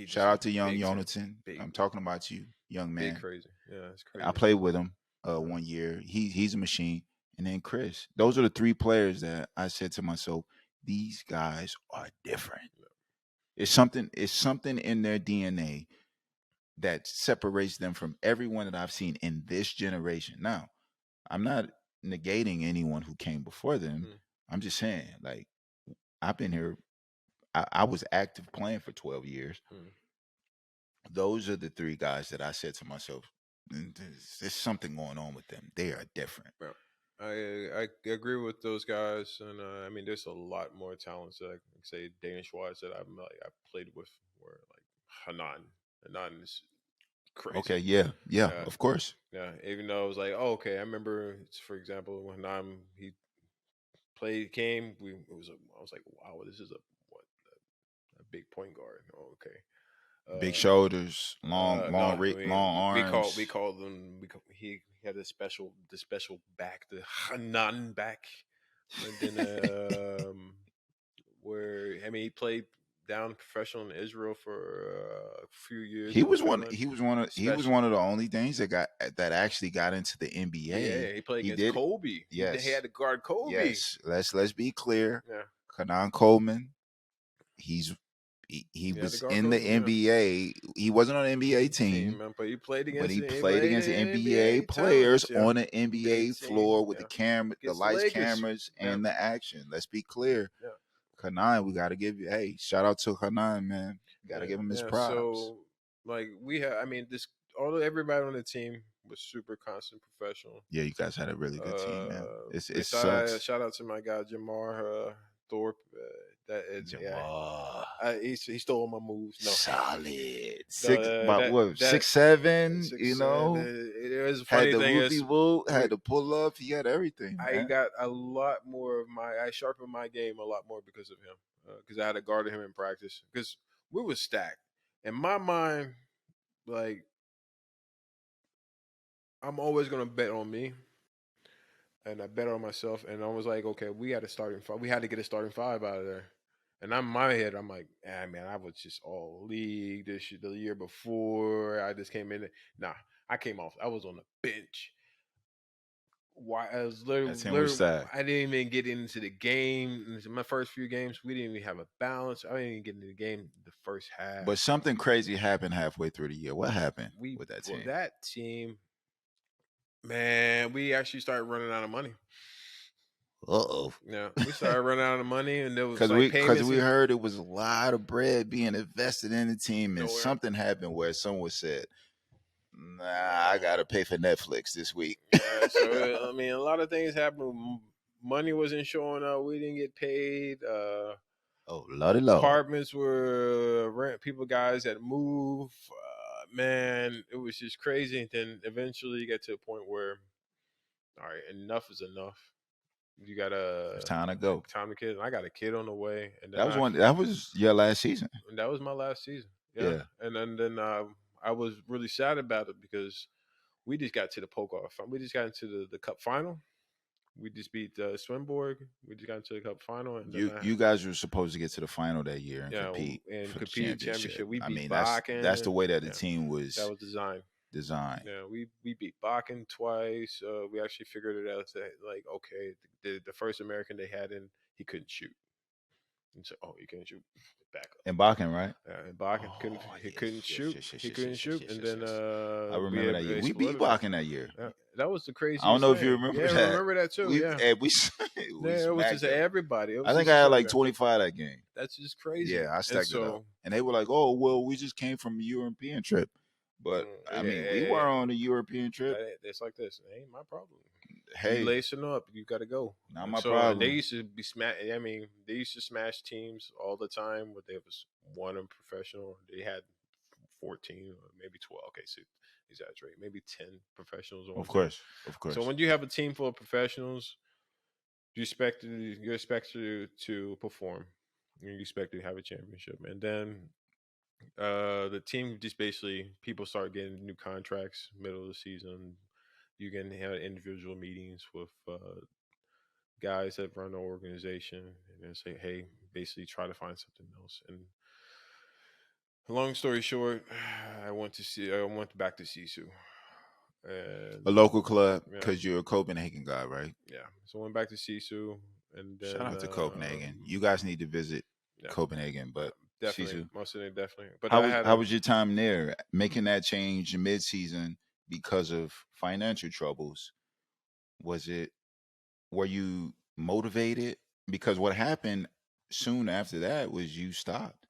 Shout out to young Jonathan. I'm talking about you, young man. Big crazy. Yeah, it's crazy. I played with him 1 year. He's a machine. And then Chris. Those are the 3 players that I said to myself, these guys are different. Yeah. It's something in their DNA that separates them from everyone that I've seen in this generation. Now, I'm not negating anyone who came before them. I'm just saying, like, I've been here. I was active playing for 12 years. Those are the 3 guys that I said to myself, there's something going on with them. They are different. Yeah. I agree with those guys, and I mean, there's a lot more talents that I can say Danish-wise that I played with. Where like Hanan is crazy. Okay, yeah, of course. Yeah, even though I was like, oh, okay, I remember, for example, when he came, I was like, wow, this is a big point guard. Oh, okay. Big shoulders, long arms. We called them. He had the special back, the Hanan back, and then he played down professional in Israel for a few years. He was one of the only things that actually got into the NBA. Yeah, he played against Kobe. Yes, he had to guard Kobe. Yes, let's be clear. Yeah, Kanan Coleman, he's he Yeah, the was in the Gargoyles, yeah. NBA. He wasn't on the NBA team, Man, but he played but against he he played played against in NBA NBA players talents, yeah. on the They NBA team, floor with yeah. the Against the lights, Lakers. cameras, Yeah. and the action. Let's be clear. Yeah. Kanan, we got to give you, hey, shout out to Kanan, man. Got to Yeah. give him his Yeah. props. So like we have, I mean, this everybody on the team was super constant professional. Yeah, you guys had a really good team, man. It Besides, sucks. shout out to my guy Jamar Thorpe. That is, yeah, Jamal, he stole my moves. No, solid. no, Six, about what, that 6'7", you 6'7". know? It was a Had funny the thing whoopie is whoop, we had the pull up. He had everything, I man. got a lot more of I sharpened my game a lot more because of him. Because I had to guard him in practice. Because we was stacked. In my mind, like I'm always gonna bet on me, and I bet on myself. And I was like, okay, we had a starting five. We had to get a starting five out of there. And I'm in my head, I'm like, man, I was just all league the year before. I just came in. Nah, I came off. I was on the bench. Why I was That's him with Sack. I didn't even get into the game. In my first few games, we didn't even have a balance. I didn't even get into the game the first half. But something crazy happened halfway through the year. What happened with that team? That team, man, we actually started running out of money. Uh-oh. Yeah, we started running out of money, and there was because we heard it was a lot of bread being invested in the team, and something happened where someone said, "Nah, I gotta pay for Netflix this week." Yeah, so I mean, a lot of things happened. Money wasn't showing up. We didn't get paid. Oh, Lordy Lord. Apartments were rent. Guys that move. Man, it was just crazy. And then eventually you get to a point where, all right, enough is enough. You gotta. It's time to go. Time to kid. And I got a kid on the way, and then that was your last season. And that was my last season. Yeah. And then I was really sad about it because we just got to the poker. We just got into the cup final. We just beat Swinborg. We just got into the cup final. And you guys were supposed to get to the final that year and compete for the championship. We beat that's the way that the team was. That was designed. Yeah, we beat Bakken twice. We actually figured it out that like okay, the first American they had in, he couldn't shoot. And so, he couldn't shoot. Back up. And Bakken, right? And Bakken couldn't shoot. He couldn't shoot. And then I remember that year. We beat Bakken that year. That was the craziest. I don't know if you remember that. I remember that too. It was just everybody. I think I had like 25 that game. That's just crazy. Yeah, I stacked it up. And they were like, "Oh, well, we just came from a European trip." But I mean, we were on a European trip. It's like this. It ain't my problem. Hey, you lacing up, you got to go. Not my problem. They used to be they used to smash teams all the time. But they was one in professional. They had 14 or maybe 12. Okay, so exaggerate. Maybe 10 professionals. Of course. So when you have a team full of professionals, you expect to perform. You expect to have a championship, and then the team just basically people start getting new contracts middle of the season. You can have individual meetings with guys that run the organization and then say, hey, basically try to find something else. And long story short, I went back to Sisu. A local club, because you're a Copenhagen guy, right? Yeah. So I went back to Sisu. And then, shout out to Copenhagen. You guys need to visit Copenhagen, but definitely, most of it, definitely. But how was your time there? Making that change in mid-season because of financial troubles. Were you motivated? Because what happened soon after that was you stopped.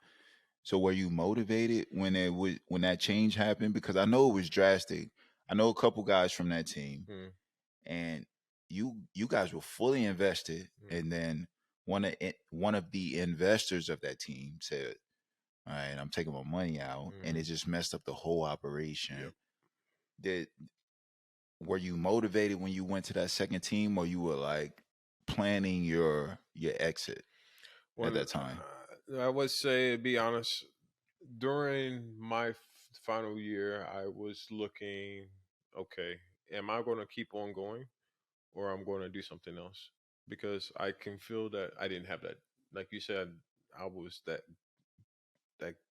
So were you motivated when that change happened? Because I know it was drastic. I know a couple guys from that team, and you guys were fully invested, and then one of the investors of that team said, "All right, I'm taking my money out," and it just messed up the whole operation. Yep. Were you motivated when you went to that second team, or you were like planning your exit at that time? I would say, to be honest, during my final year, I was looking, okay, am I going to keep on going, or I'm going to do something else? Because I can feel that I didn't have that. Like you said, I was that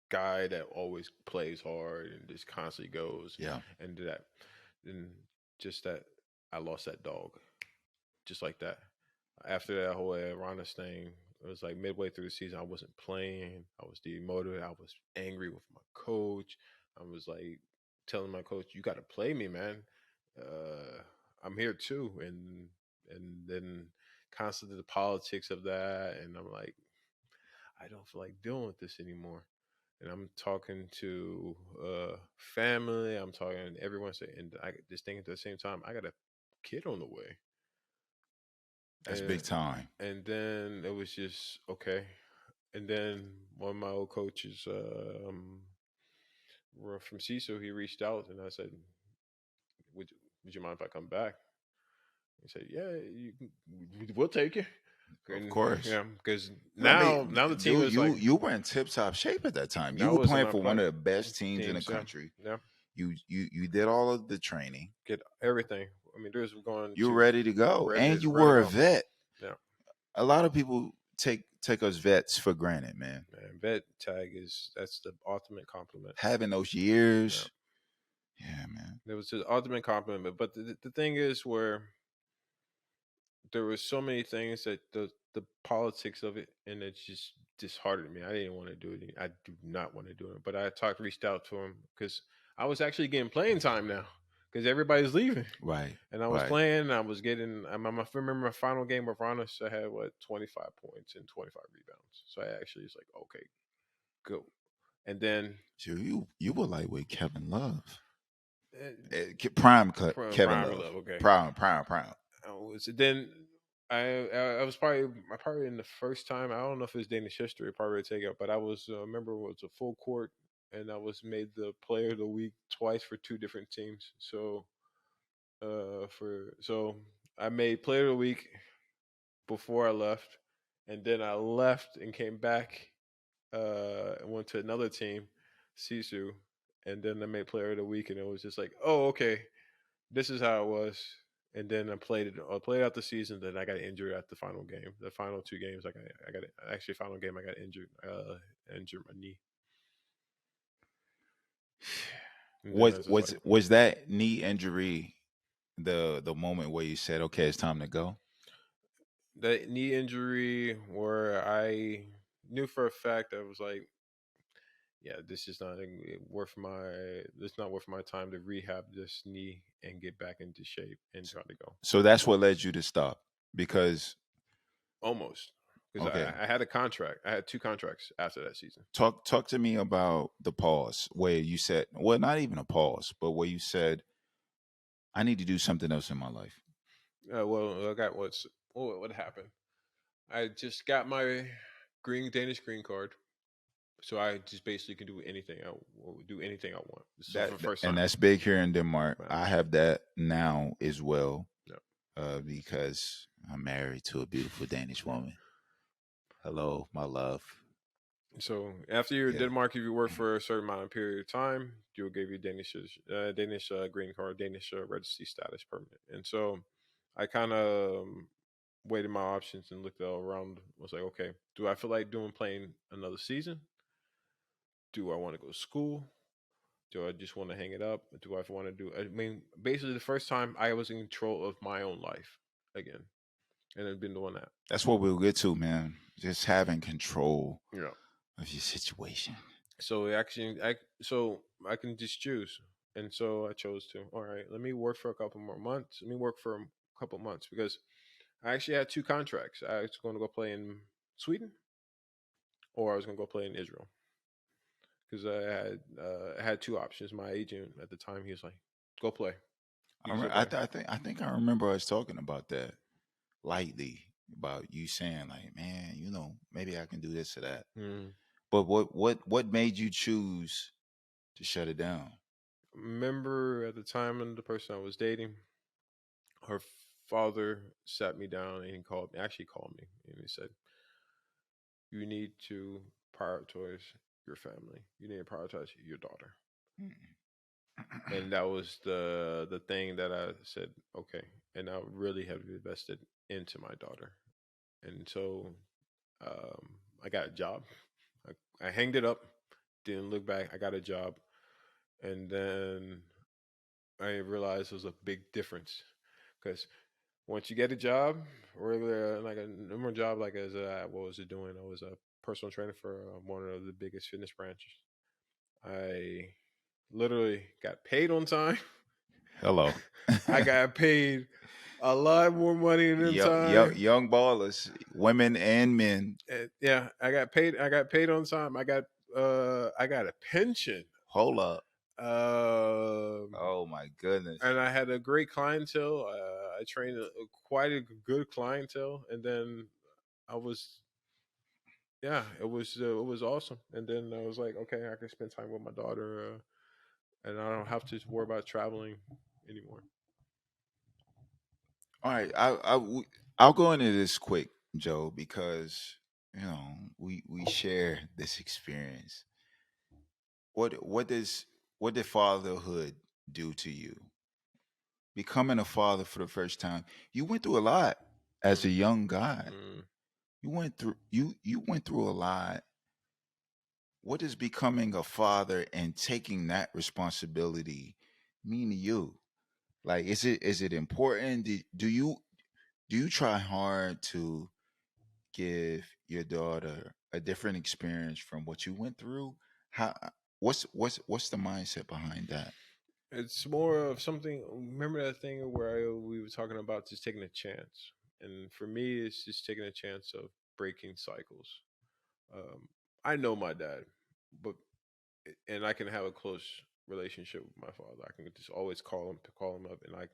guy that always plays hard and just constantly goes. Yeah. And that, and just that I lost that dog, just like that. After that whole Iranis thing, it was like midway through the season. I wasn't playing. I was demotivated. I was angry with my coach. I was like telling my coach, "You got to play me, man. I'm here too." And then constantly the politics of that, and I'm like, I don't feel like dealing with this anymore. And I'm talking to family. I'm talking to everyone, and I just thinking at the same time, I got a kid on the way, That's big time. and then it was just okay. And then one of my old coaches were from CISO, he reached out and I said, would you mind if I come back? He said, yeah, we'll take you. Of And course. yeah, because I mean, now the team dude, is like, you were in tip top shape at that time. You I were was in playing my for one of the best teams in the teams. Yeah, country. yeah, You did all of the training. get everything. I mean, there's going You were to ready to go, ready, and you ready to were a go. vet. Yeah, A lot of people take us vets for granted, man. man, vet tag that's the ultimate compliment. Having those Yeah. years, yeah, man. It was the ultimate compliment. But the thing is, where there was so many things that the politics of it, and it just disheartened me. I didn't want to do it. I do not want to do it. But I reached out to him because I was actually getting playing time now because everybody's leaving. Right. And I was playing. I was getting. I remember my final game with Ronis. I had 25 points and 25 rebounds. So I actually was like, okay, go. And then So you were like with Kevin Love, prime Kevin Love, okay, prime. Then I was probably in the first time. I don't know if it's Danish history, probably take it, but I was remember it was a full court, and I was made the player of the week twice for two different teams. So I made player of the week before I left, and then I left and came back and went to another team, Sisu, and then I made player of the week, and it was just like, oh, okay, this is how it was. And then I played it. I played out the season. Then I got injured at the final game. The final two games, I got actually final game. I got injured. Injured my knee. Was that knee injury the moment where you said, okay, it's time to go? That knee injury where I knew for a fact I was like, yeah, this is not worth my. It's not worth my time to rehab this knee and get back into shape and try to go. So that's what led you to stop, because almost because okay, I had a contract. I had two contracts after that season. Talk to me about the pause where you said, well, not even a pause, but where you said, I need to do something else in my life. Well, I got what happened. I just got my Danish green card, so I just basically can do anything. I will do anything I want. So for the first time, and that's big here in Denmark. Wow. I have that now as well, yeah. Because I'm married to a beautiful Danish woman. Hello, my love. So after you're in Denmark, if you work for a certain amount of period of time, you'll give you Danish green card, Danish residency status permanent. And so I kind of weighed my options and looked around. Was like, okay, do I feel like playing another season? Do I want to go to school? Do I just want to hang it up? Do I want to do? I mean, basically, the first time I was in control of my own life again, and I've been doing that. That's what we'll get to, man. Just having control of your situation. So actually, I can just choose, and so I chose to. All right, let me work for a couple more months. Let me work for a couple months because I actually had two contracts. I was going to go play in Sweden, or I was going to go play in Israel. Because I had two options. My agent at the time, he was like, "Go play." I think I remember us talking about that lightly, about you saying like, "Man, maybe I can do this or that." Mm. But what made you choose to shut it down? Remember at the time, and the person I was dating, her father sat me down and he called me, and he said, "You need to prioritize your family. You need to prioritize your daughter." And that was the thing that I said, okay. And I really have invested into my daughter. And so I got a job. I hanged it up, didn't look back. I got a job. And then I realized it was a big difference because once you get a job, or like a normal job, like as what was it doing? I was a personal trainer for one of the biggest fitness branches. I literally got paid on time. Hello. I got paid a lot more money than time. Young ballers, women and men. Yeah, I got paid. I got paid on time. I got a pension. Hold up. Um, Oh my goodness. and I had a great clientele. I trained quite a good clientele, and then I was, yeah, it was awesome. And then I was like, okay, I can spend time with my daughter, and I don't have to worry about traveling anymore. All right, I'll go into this quick, Joe, because we share this experience. What did fatherhood do to you? Becoming a father for the first time, you went through a lot as Mm, a young guy. mm. You went through a lot. What does becoming a father and taking that responsibility mean to you? Like, is it important? Do you try hard to give your daughter a different experience from what you went through? How what's the mindset behind that? It's more of something. Remember that thing where we were talking about just taking a chance, and for me, it's just taking a chance of breaking cycles. Um, I know my dad, but and I can have a close relationship with my father. I can just always call him up, and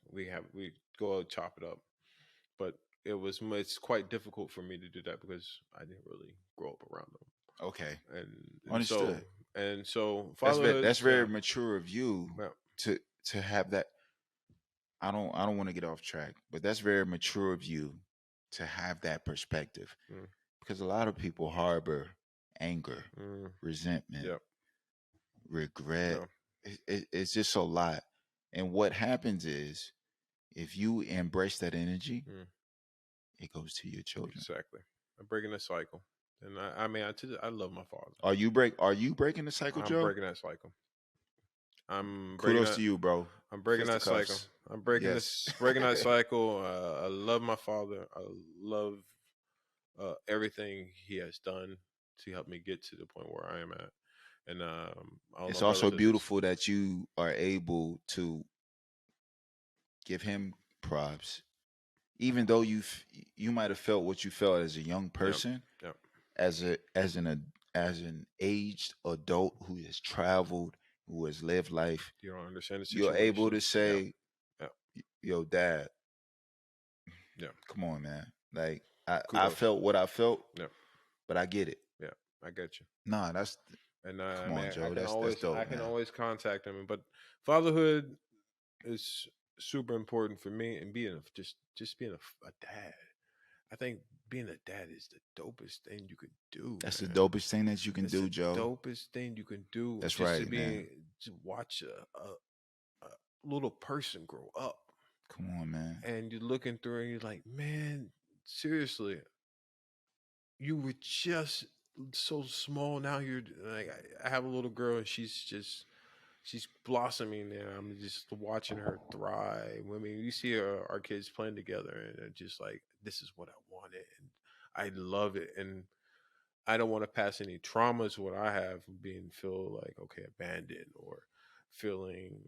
we go out, chop it up. But it's quite difficult for me to do that because I didn't really grow up around them, Okay, and and so understood. and so That's fatherhood, very yeah, mature of you yeah, to have that. I don't want to get off track, but that's very mature of you to have that perspective mm, because a lot of people harbor anger, mm, resentment, yeah, regret. no, It's just a lot. And what happens is if you embrace that energy, mm, it goes to your children. exactly. I'm breaking a cycle, and I mean, I love my father. Are you breaking the cycle, I'm Joe? breaking that cycle. I'm breaking Kudos that. to you, bro. I'm breaking that cycle. Fisticuffs. I'm breaking Yes. this, breaking that cycle. I love my father. I love everything he has done to help me get to the point where I am at. And all my It's brothers also and sisters. beautiful that you are able to give him props, even though you might have felt what you felt as a young Yep, person, yep. as an aged adult who has traveled, who has lived life. You don't understand the You're able situation. to Yeah, say, yeah, "Yo, Dad, yeah. come on, man. Like I Kudos. felt what I felt, Yep, but I get it." yeah. I get you. Nah, that's And I come mean, on, Joe. That's I dope, can man. always contact him. But fatherhood is super important for me, and just being a dad. I think being a dad is the dopest thing you could do, That's the man. dopest thing that you can It's do, the Joe. dopest thing you can do, That's just right, man. to watch a little person grow up, Come on, man. and you're looking through, and you're like, man, seriously, you were just so small. Now you're like, I have a little girl, and she's blossoming, and I'm just watching her thrive. I mean, you see our kids playing together, and they're just like, this is what I wanted, and I love it, and I don't want to pass any traumas what I have being feel like okay abandoned or feeling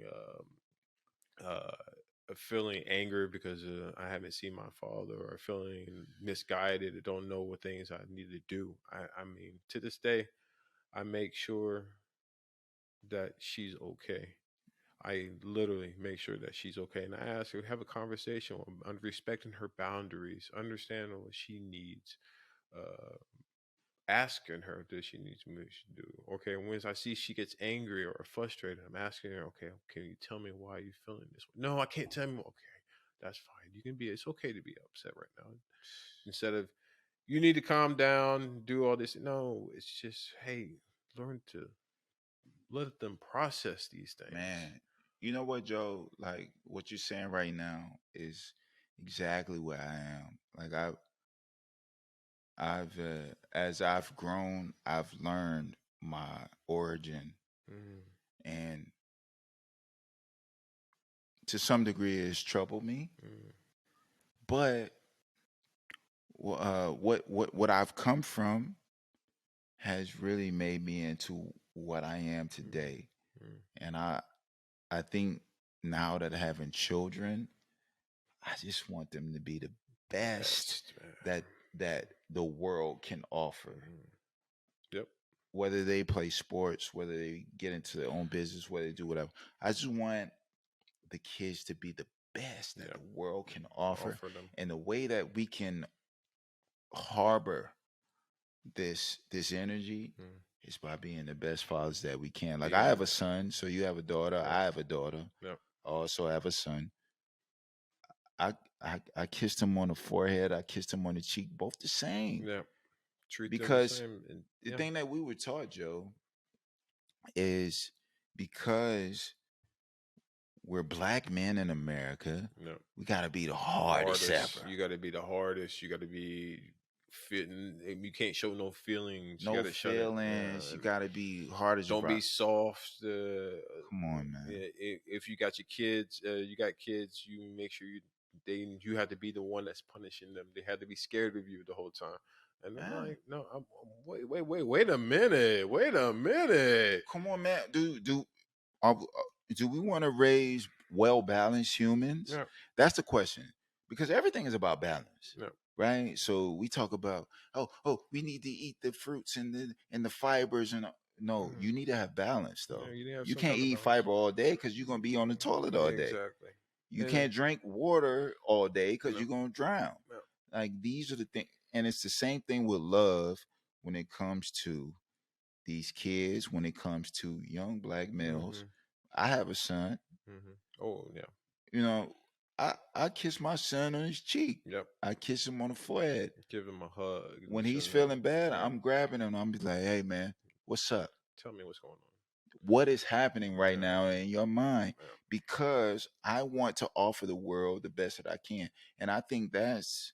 feeling anger because I haven't seen my father or feeling misguided or don't know what things I need to do. I mean, to this day, I make sure that she's okay. I literally make sure that she's okay, and I ask her have a conversation on respecting her boundaries, understanding what she needs, uh, asking her does she need me to do. Okay, when I see she gets angry or frustrated, I'm asking her, okay, can you tell me why you're feeling this way? No, I can't tell you. Okay, that's fine. You can be. It's okay to be upset right now. Instead of you need to calm down, do all this. No, it's just hey, learn to let them process these things. Man, you know what, Joe? Like what you're saying right now is exactly where I am. Like I've as I've grown, I've learned my origin, Mm, and to some degree, it's troubled me. mm, But what I've come from has really made me into what I am today. And I think now that having children, I just want them to be the best that the world can offer. Yep. Whether they play sports, whether they get into their own business, whether they do whatever. I just want the kids to be the best that the world can offer them. And the way that we can harbor this energy is by being the best fathers that we can. Like I have a son, so you have a daughter. I have a daughter. Yep. I also have a son. I kissed him on the forehead. I kissed him on the cheek. Both the same. Yeah. Treat because them the same. The thing that we were taught, Joe, is because we're black men in America, we got to be the hardest ever. You got to be the hardest. You got to be fitting. You can't show no feelings. No feelings. You got to be hard as Don't be soft. Come on, man. If you got your kids, you make sure you have to be the one that's punishing them. They have to be scared of you the whole time. And I'm like, no, wait a minute. Come on, man. Do we want to raise well-balanced humans? Yeah. That's the question. Because everything is about balance. Yeah. Right? So we talk about, we need to eat the fruits and the fibers and no, you need to have balance though. Yeah, you can't eat fiber all day because you're gonna be on the toilet all day. Exactly. You can't drink water all day because you're gonna drown. Like these are the things, and it's the same thing with love when it comes to these kids, when it comes to young black males. I have a son. Oh yeah. You know, I kiss my son on his cheek. Yep. I kiss him on the forehead. Give him a hug. When he's feeling bad, I'm grabbing him. I'm be like, hey man, what's up? Tell me what's going on. What is happening right now in your mind? Because I want to offer the world the best that I can. And I think this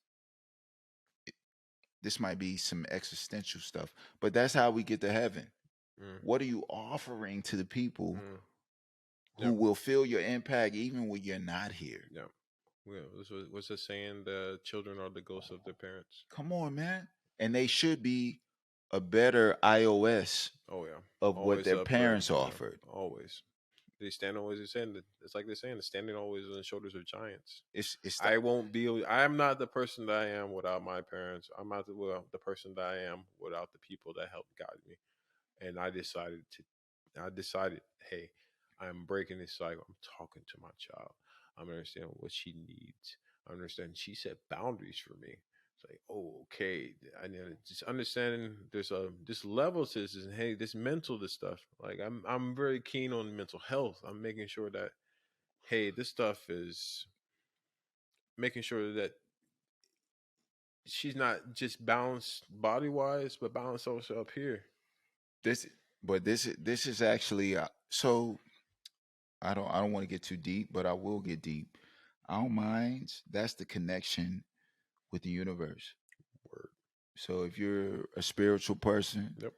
might be some existential stuff, but that's how we get to heaven. What are you offering to the people who will feel your impact even when you're not here? Yeah. What's the saying? The children are the ghosts of their parents. Come on, man. And they should be a better iOS of what their parents offered. Always. They stand always saying that it's like they're saying, standing always on the shoulders of giants. I'm not the person that I am without my parents. I'm not the person that I am without the people that helped guide me. And I decided, hey, I'm breaking this cycle. I'm talking to my child. I'm understanding what she needs. I understand she set boundaries for me. It's like, okay. I need to just understanding there's this level to this, and hey, this stuff. Like I'm very keen on mental health. I'm making sure that, hey, this stuff is making sure that she's not just balanced body wise, but balanced also up here. This is actually so. I don't want to get too deep, but I will get deep. Our minds, that's the connection with the universe. Word. So if you're a spiritual person, yep,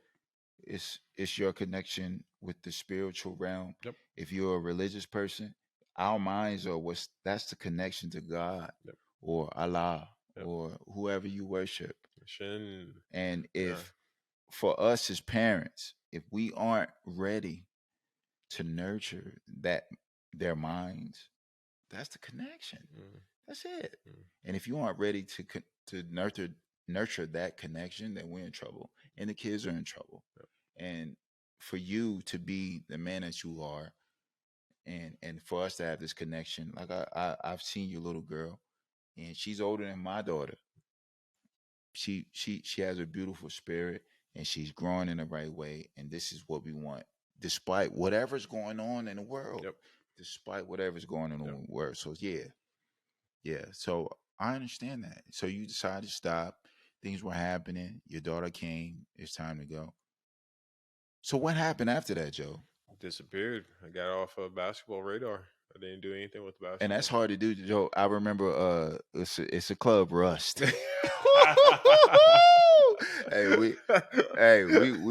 it's your connection with the spiritual realm. Yep. If you're a religious person, our minds are that's the connection to God, yep, or Allah, yep, or whoever you worship. Shin. And if for us as parents, if we aren't ready to nurture their minds, that's the connection. That's it. And if you aren't ready to nurture that connection, then we're in trouble, and the kids are in trouble. Yep. And for you to be the man that you are, and for us to have this connection, like I've seen your little girl, and she's older than my daughter. She has a beautiful spirit, and she's growing in the right way, and this is what we want, despite whatever's going on in the world. Yep. Despite whatever's going on in the world. So yeah. So I understand that. So you decided to stop. Things were happening. Your daughter came. It's time to go. So what happened after that, Joe? Disappeared. I got off of basketball radar. I didn't do anything with basketball. And that's hard to do, Joe. I remember it's a club rust. Hey, we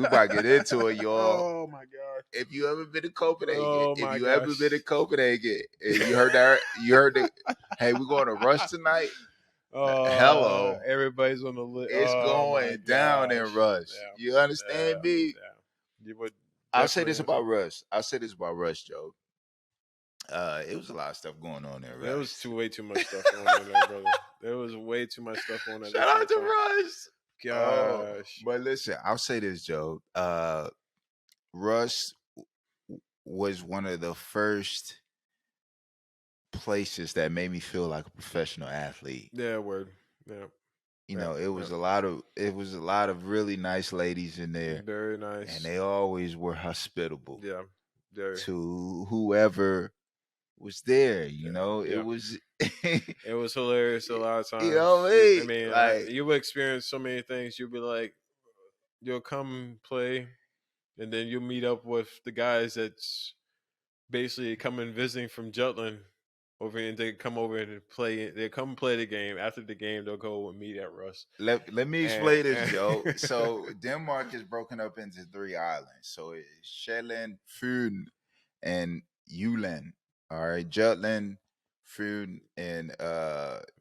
about to get into it, y'all. Oh my god! If you ever been to Copenhagen, ever been to Copenhagen, and you heard that, hey, we're going to Rush tonight. Hello. Everybody's on the list. It's Oh my going down in gosh. Russ. Yeah. You understand Yeah. me? Yeah. You would I'll say definitely this have to. about Russ. Joe. It was a lot of stuff going on there, There was Russ. way too much stuff going on there, brother. There was way too much stuff going on at the Shout out same to time. Russ. Oh, Gosh. but listen, I'll say this, Joe. Russ was one of the first places that made me feel like a professional athlete. Yeah, word. Yeah. You Yeah. know, it was a lot of really nice ladies in there, Very nice. and they always were hospitable. Yeah. Very. To whoever was there. You know, Yeah. it was. It was hilarious a lot of times. You know what I mean? I mean, Like, you would experience so many things. You'll be like, you'll come play, and then you'll meet up with the guys that's basically coming visiting from Jutland over here, and they come over and play. They come play the game. After the game, they'll go and meet at Russ. let me explain this, Joe. So Denmark is broken up into 3 islands. So it's Shetland, Fyn, and Juland. All right, Jutland, Fyn, and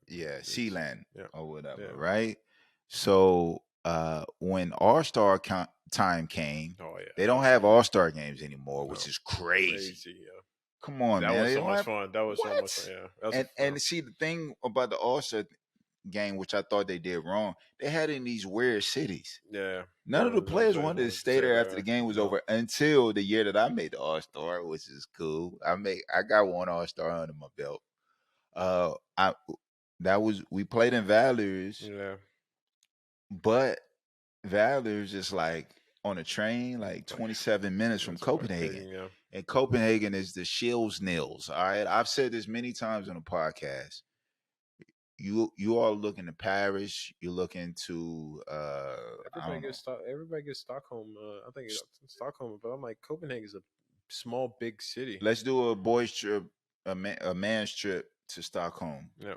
Sealand or whatever, right? So when All-Star time came, they don't have All-Star games anymore, which is crazy. Yeah. Come on, that man. was so much fun. That was so much fun. Yeah. And see, the thing about the All-Star game, which I thought they did wrong, they had in these weird cities. Yeah. None of the players wanted to stay there after the game was over until the year that I made the All-Star, which is cool. I got 1 All-Star under my belt. We played in Valors. Yeah. But Valors is like on a train, like 27 minutes from Copenhagen. Yeah. And Copenhagen is the Shills Nils. All right. I've said this many times on the podcast. You all look into Paris, you look into everybody gets Stockholm. I think it's Stockholm, but I'm like, Copenhagen is a small, big city. Let's do a boys trip, a man's trip to Stockholm. Yeah.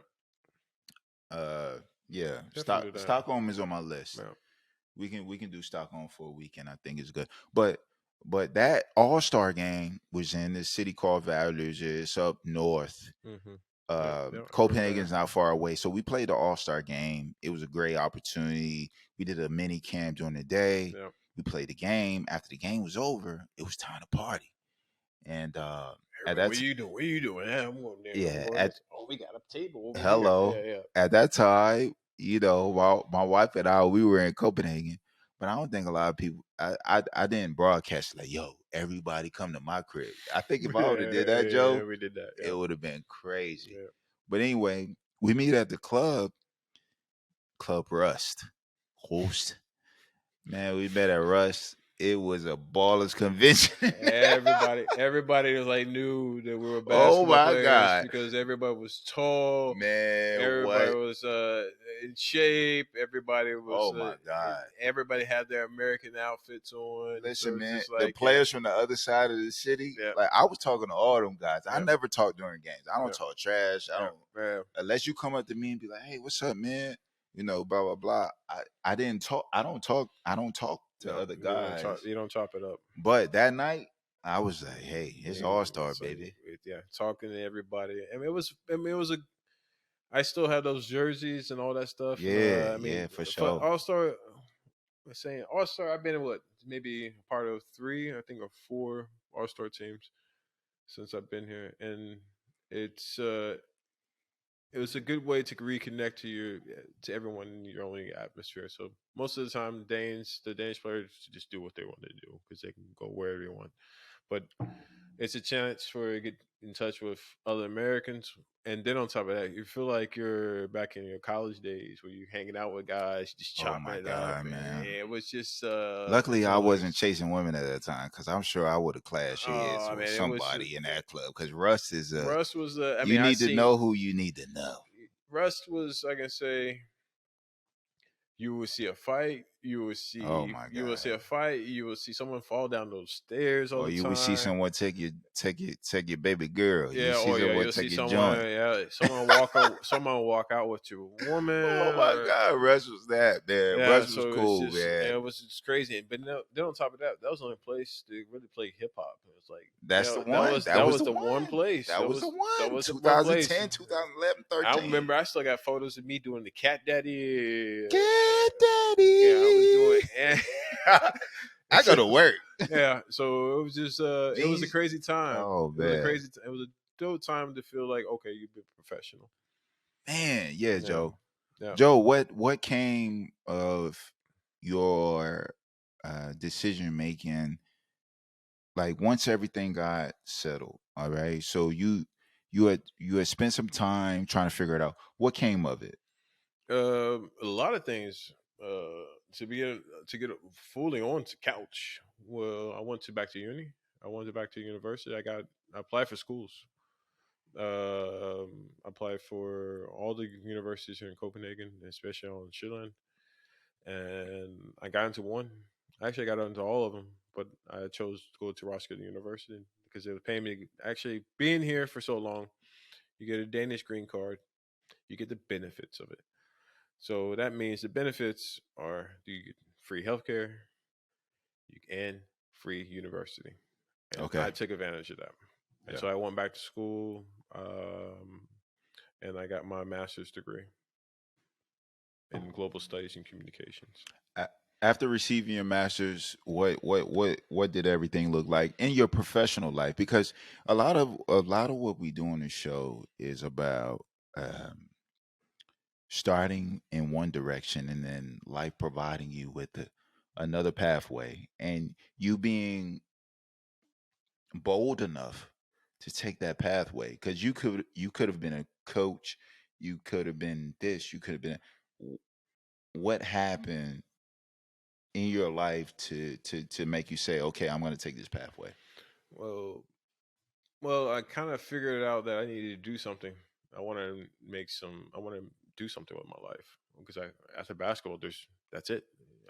Stockholm is on my list. Yeah. We can do Stockholm for a weekend. I think it's good. But that All-Star game was in this city called Valors. It's up north. Mm-hmm. Copenhagen's not far away. So we played the All-Star game. It was a great opportunity. We did a mini camp during the day. Yeah. We played the game. After the game was over, it was time to party. And what are you doing? What are you doing? I'm going there. Yeah. We got a table. Hello. Yeah. At that time, you know, my wife and I, we were in Copenhagen. But I don't think a lot of people. I didn't broadcast like, yo, everybody come to my crib. I think if I would have did that, Joe, yeah, we did that. Yeah. It would have been crazy. Yeah. But anyway, we meet at the Club Rust. Host. Man, we met at Rust. It was a ballers convention. everybody was like knew that we were basketball players. God. Because everybody was tall. Man, everybody was in shape. Everybody was. Oh my God! Everybody had their American outfits on. Listen, man, the players from the other side of the city. Yeah. Like I was talking to all them guys. I never talk during games. I don't talk trash. I don't. Yeah. Unless you come up to me and be like, "Hey, what's up, man?" You know, blah blah blah. I didn't talk. I don't talk to other guys. You don't chop it up. But that night, I was like, "Hey, it's All-Star, baby." Yeah, talking to everybody. I mean, it was a. I still have those jerseys and all that stuff. Yeah, for sure. All-Star. Saying All-Star, I've been in maybe part of 3, I think, or 4 All-Star teams since I've been here, and it was a good way to reconnect to everyone in your own atmosphere. So most of the time, the Danish players just do what they want to do because they can go wherever they want. But it's a chance for you to get in touch with other Americans. And then on top of that, you feel like you're back in your college days where you're hanging out with guys, just chopping it up. Man. It was just... Luckily, I wasn't chasing women at that time because I'm sure I would have clashed heads with somebody in that club because Russ is a... Russ was a... you need to know who you need to know. Russ was, I can say, you would see a fight, you will Oh see my you will see God. a fight. You will see someone fall down those stairs all Or the you would see time. someone take your baby girl. You Yeah, see or yeah, someone you'll take see your someone, joint. yeah, someone walk out with your Oh woman, my or God, Russ was that, man. yeah. Russ was So cool, man. it was just crazy. But then on top of that, that was the only place to really play hip hop. It was like, That's the that one. was That was the the one one. place. That was the That one. was the one place. 2010, 2011, I 13. remember I still got photos of me doing the cat daddy. Get Yeah, I was doing. daddy. I go So, to work. yeah, so it was just it was a Jeans. crazy time. Oh It was a man. it was a dope time to feel like, okay, you've been professional. Man, yeah, Yeah, Joe. yeah. Joe, what came of your decision making, like once everything got settled, all right? So you had spent some time trying to figure it out. What came of it? A lot of things. To be to get fully on to couch. Well, I went to back to uni. I went back to university. I applied for schools. Applied for all the universities here in Copenhagen, especially on Schilland, and I got into one. Actually, I got into all of them, but I chose to go to Roskilde University because they were paying me. Actually, being here for so long, you get a Danish green card, you get the benefits of it. So that means the benefits are you get free healthcare, and free university, and I Okay. took advantage of that. And Yeah. so I went back to school, and I got my master's degree in global studies and communications. A- After receiving your master's, what did everything look like in your professional life? Because a lot of what we do on the show is about um, starting in one direction and then life providing you with another pathway, and you being bold enough to take that pathway, because you could have been a coach, you could have been this, you could have been. What happened in your life to make you say, okay, I'm going to take this pathway? Well, I kind of figured out that I needed to do something. I want to make some. I want to do something with my life because after basketball, that's it.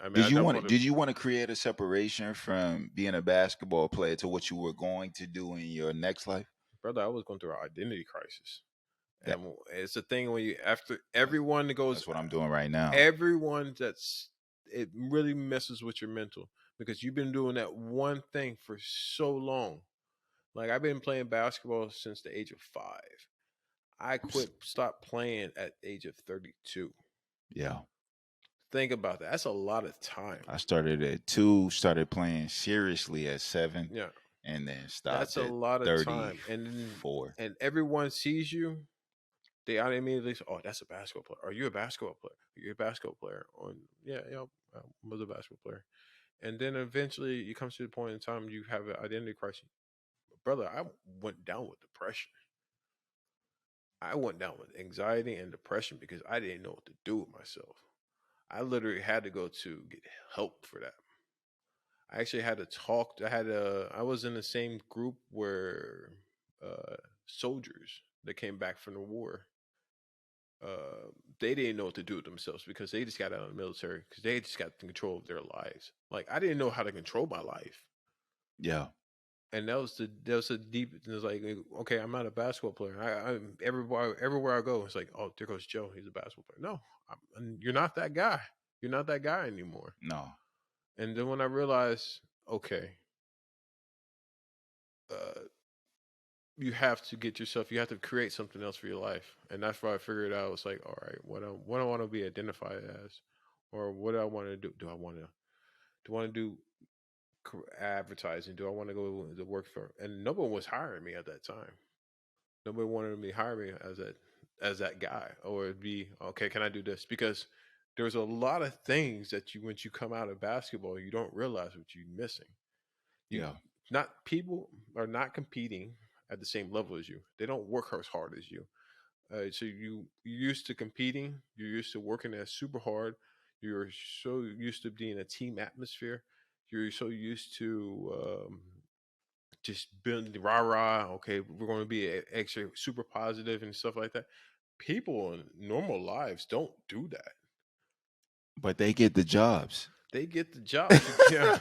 I mean, Did I you don't want to want to. did you want to create a separation from being a basketball player to what you were going to do in your next life? Brother, I was going through an identity crisis, That and it's a thing when you after everyone that goes, that's what I'm doing right now. everyone that's it really messes with your mental because you've been doing that one thing for so long. Like I've been playing basketball since the age of 5. I stopped playing at the age of 32. Yeah. Think about that. That's a lot of time. I started at 2, started playing seriously at 7, Yeah, and then stopped that's a at lot of time. 34. And everyone sees you. They immediately say, "Oh, that's a basketball player. Are you a basketball player? You're a basketball player." Or yeah, yeah, I was a basketball player. And then eventually, you come to the point in time you have an identity crisis. Brother, I went down with depression. I went down with anxiety and depression because I didn't know what to do with myself. I literally had to go to get help for that. I actually had to talk. I was in the same group where uh, soldiers that came back from the war. They didn't know what to do with themselves because they just got out of the military because they just got control of their lives. Like I didn't know how to control my life, Yeah. and that was a deep. It was like, okay, I'm not a basketball player. I'm everywhere I go. It's like, oh, there goes Joe. He's a basketball player. No, you're not that guy. You're not that guy anymore. No. And then when I realized, okay, uh, you have to get yourself, you have to create something else for your life, and that's why I figured out. It's like, all right, what I want to be identified as, or what do I want to do? Do I want to do advertising? Do I want to go to work for? And no one was hiring me at that time. Nobody wanted me to hire me as that guy, or be okay. Can I do this? Because there's a lot of things that you, once you come out of basketball, you don't realize what you're missing. You Yeah. not people are not competing at the same level as you. They don't work as hard as you. So you're used to competing. You're used to working as super hard. You're so used to being a team atmosphere. You're so used to just building the rah rah. Okay, we're going to be extra super positive and stuff like that. People in normal lives don't do that. But they get the jobs. they get the jobs. Yeah,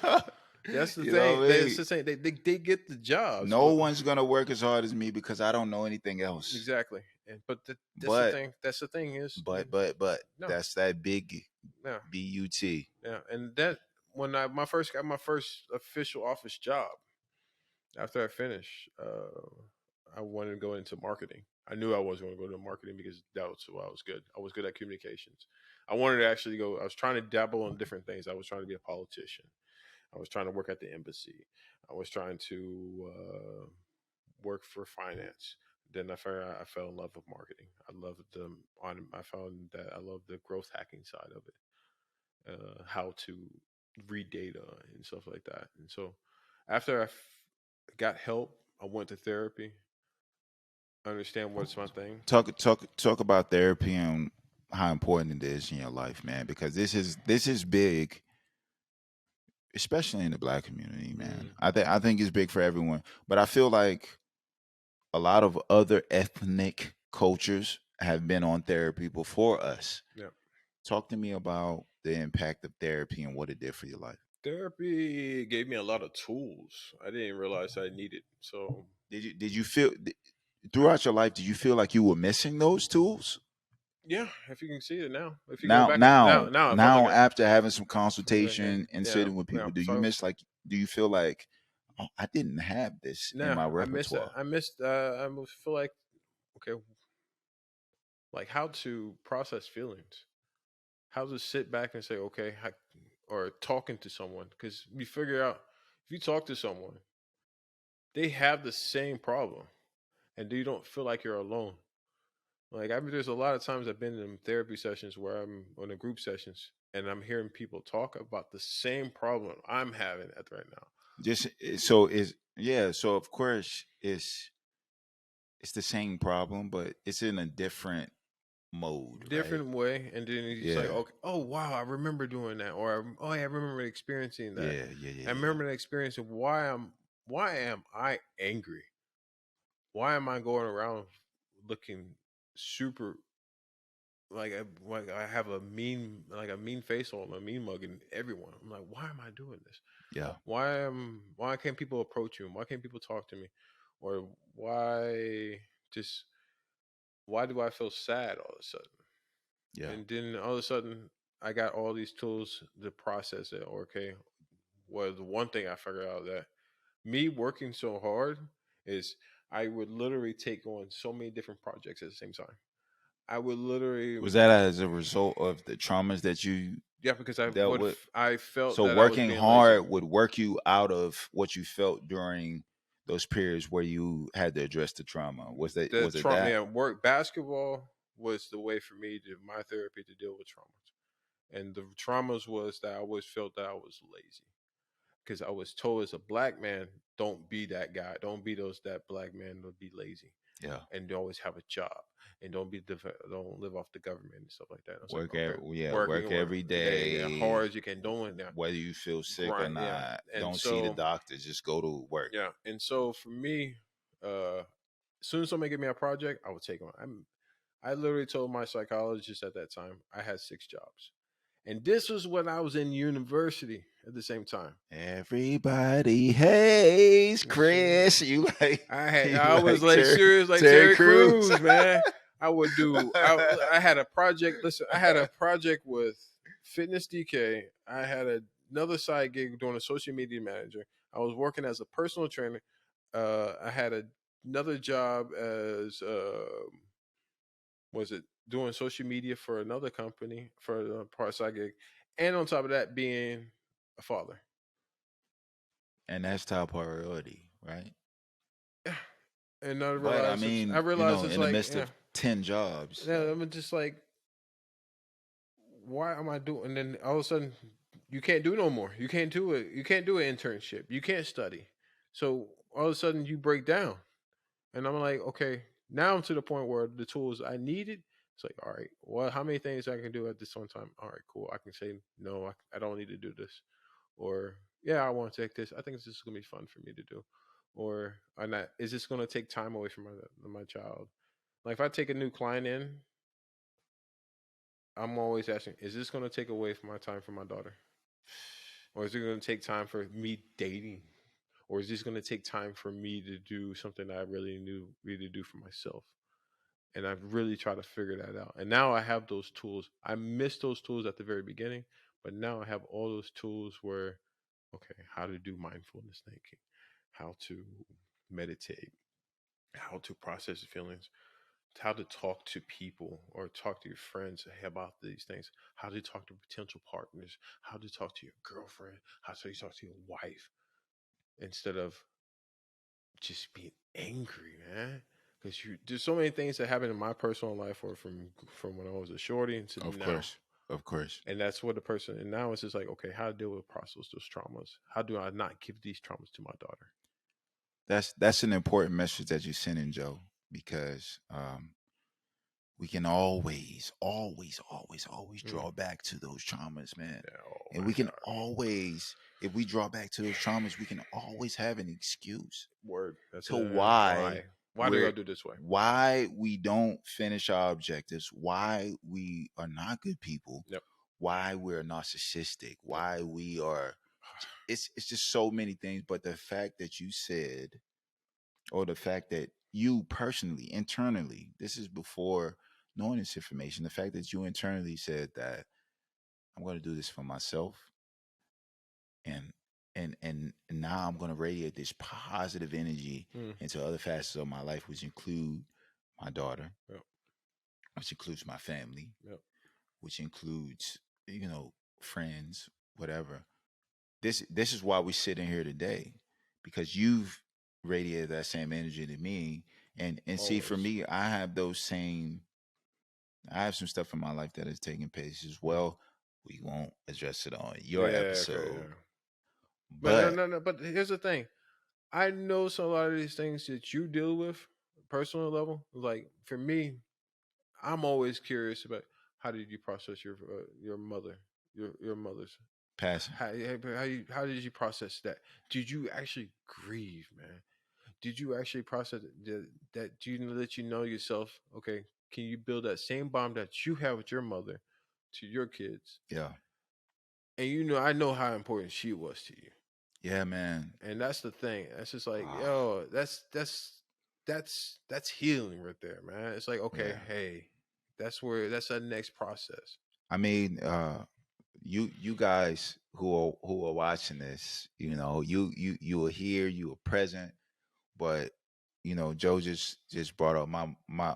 that's the You know thing. what I That's mean? the thing. They get the jobs, No but one's gonna work as hard as me because I don't know anything else. exactly. And but that's the But thing. That's the thing is but no, that's that big no, BUT. yeah. And that when I my first got my first official office job after I finished, I wanted to go into marketing. I knew I was going to go into marketing because that was why I was good. I was good at communications. I wanted to actually go. I was trying to dabble on different things. I was trying to be a politician. I was trying to work at the embassy. I was trying to work for finance. Then I fell in love with marketing. I loved the on. I found that I love the growth hacking side of it, how to read data and stuff like that. And so, after got help, I went to therapy. Understand what's my thing. Talk about therapy and how important it is in your life, man. Because this is big, especially in the black community, man. Mm, I think it's big for everyone, but I feel like a lot of other ethnic cultures have been on therapy before us. yeah. Talk to me about the impact of therapy and what it did for your life. Therapy gave me a lot of tools I didn't realize I needed. So Did you feel throughout your life? Did you feel like you were missing those tools? yeah, if you can see it now, if you go Now, back and now, if I look now, at after having some yeah, consultation and yeah, sitting with yeah. people, do you So miss like? Do you feel like, oh, I didn't have this in nah, my I miss that. repertoire? I missed. Feel like okay, like how to process feelings, how to sit back and say okay, or talking to someone because you figure out if you talk to someone, they have the same problem, and you don't feel like you're alone. Like I mean, there's a lot of times I've been in therapy sessions where I'm on the group sessions and I'm hearing people talk about the same problem I'm having at right now. Just so is yeah. So of course it's the same problem, but it's in a different mode, right? Different way, and then it's like, Yeah, okay, oh wow, I remember doing that, or oh yeah, I remember experiencing that. yeah, yeah, yeah, I yeah. remember the experience of why am I angry? Why am I going around looking super like I have a mean face on a mean mug and everyone? I'm like, why am I doing this? Yeah. Why can't people approach me? Why can't people talk to me? Or why just why do I feel sad all of a sudden? Yeah. And then all of a sudden I got all these tools to process it. Okay, well the one thing I figured out that me working so hard is I would literally take on so many different projects at the same time. I would literally Was that as a result of the traumas that you yeah because dealt with? I felt So that I was working being lazy. hard would work you out of what you felt during those periods where you had to address the trauma. The Was it trauma that? yeah, work basketball was the way for me to my therapy to deal with traumas. And the traumas was that I always felt that I was lazy because I was told as a black man, don't be that guy, don't be that black man to be lazy Yeah. and always have a job and don't live off the government and stuff like that. And I was like, Work okay, every yeah, working work work every yeah, hard day, as you can, doing that whether you feel sick or grind, yeah. not. And Don't see the so doctor, just go to work. yeah, and so for me, as soon as somebody give me a project, I would take on. I literally told my psychologist at that time I had 6 jobs. And this was when I was in university at the same time. Everybody hates Chris. You like you I was like like serious like Terry Terry Crews. Crews, man. I would do I had a project, listen, I had a project with Fitness DK. I had another side gig doing a social media manager. I was working as a personal trainer. I had another job as was it doing social media for another company for a part side gig, and on top of that, being a father. And that's top priority, right? And But I I mean, realized it's in the like, midst of 10 jobs, yeah, I'm just like, why am I doing? And then all of a sudden, you can't do no more. You can't do it. You can't do an internship. You can't study. So all of a sudden, you break down. And I'm like, okay, now I'm to the point where the tools I needed. It's like, all right, well, how many things I can do at this one time? All right, cool. I can say no. I don't need to do this, or yeah, I want to take this. I think this is gonna be fun for me to do, or not. Is this gonna take time away from my child? Like if I take a new client in, I'm always asking, is this gonna take away from my time for my daughter? Or is it going to take time for me dating? Or is this going to take time for me to do something I really need to do for myself? And I've really tried to figure that out. And now I have those tools. I missed those tools at the very beginning, but now I have all those tools where, okay, how to do mindfulness thinking, how to meditate, how to process feelings, how to talk to people or talk to your friends about these things, how to talk to potential partners, how to talk to your girlfriend, how to talk to your wife instead of just being angry, man. Because there's so many things that happen in my personal life or from when I was a shorty into Of now. course. Of course. And that's what the person, and now it's just like, okay, how to deal with process those traumas? How do I not give these traumas to my daughter? That's an important message that you're sending, Joe, because we can always draw back to those traumas, man. Yeah, oh And my we can God. always, if we draw back to those traumas, we can always have an excuse Word. That's to why. Why do I we're do this way? why we don't finish our objectives, why we are not good people, Yep. why we're narcissistic, why we are. It's just so many things. But the fact that you said, or the fact that you personally, internally, this is before knowing this information, the fact that you internally said that I'm going to do this for myself, and and now I'm going to radiate this positive energy Mm. into other facets of my life, which include my daughter, Yep. which includes my family, Yep. which includes, friends, whatever. This is why we're sitting here today, because you've radiated that same energy to me. And see, for Always. me, I have some stuff in my life that is taking place as well. We won't address it on your Yeah. Okay. episode, Yeah. But no, but no, no. But here's the thing. I know a lot of these things that you deal with, personal level. Like for me, I'm always curious about how did you process your mother, your mother's. passing. How did you process that? Did you actually grieve, man? Did you actually process that? Do you let you know yourself? Okay, can you build that same bond that you have with your mother to your kids? Yeah. And I know how important she was to you. Yeah, man. And that's the thing. That's just like, Ah, yo, that's healing right there, man. It's like, okay, yeah. hey, that's that next process. I mean, you guys who are watching this, you were here, you were present, but Joe just brought up my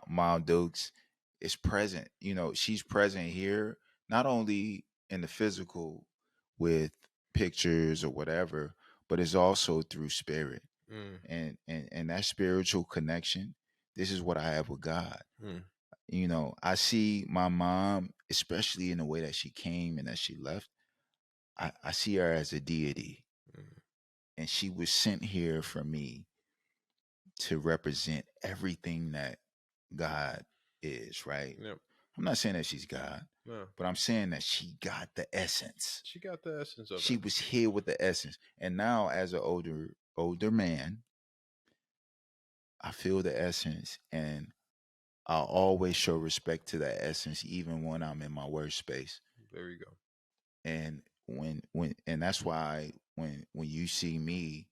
mom Dukes is present. She's present here, not only in the physical with pictures or whatever, but it's also through spirit, Mm, and that spiritual connection. This is what I have with God. mm, I see my mom, especially in the way that she came and that she left. I see her as a deity, mm. and she was sent here for me to represent everything that God is, right? Yep. I'm not saying that she's God, No, but I'm saying that she got the essence. she got the essence of She it. was here with the essence. And now as an older man, I feel the essence, and I'll always show respect to that essence even when I'm in my worst space. There you go. And and that's why when you see me,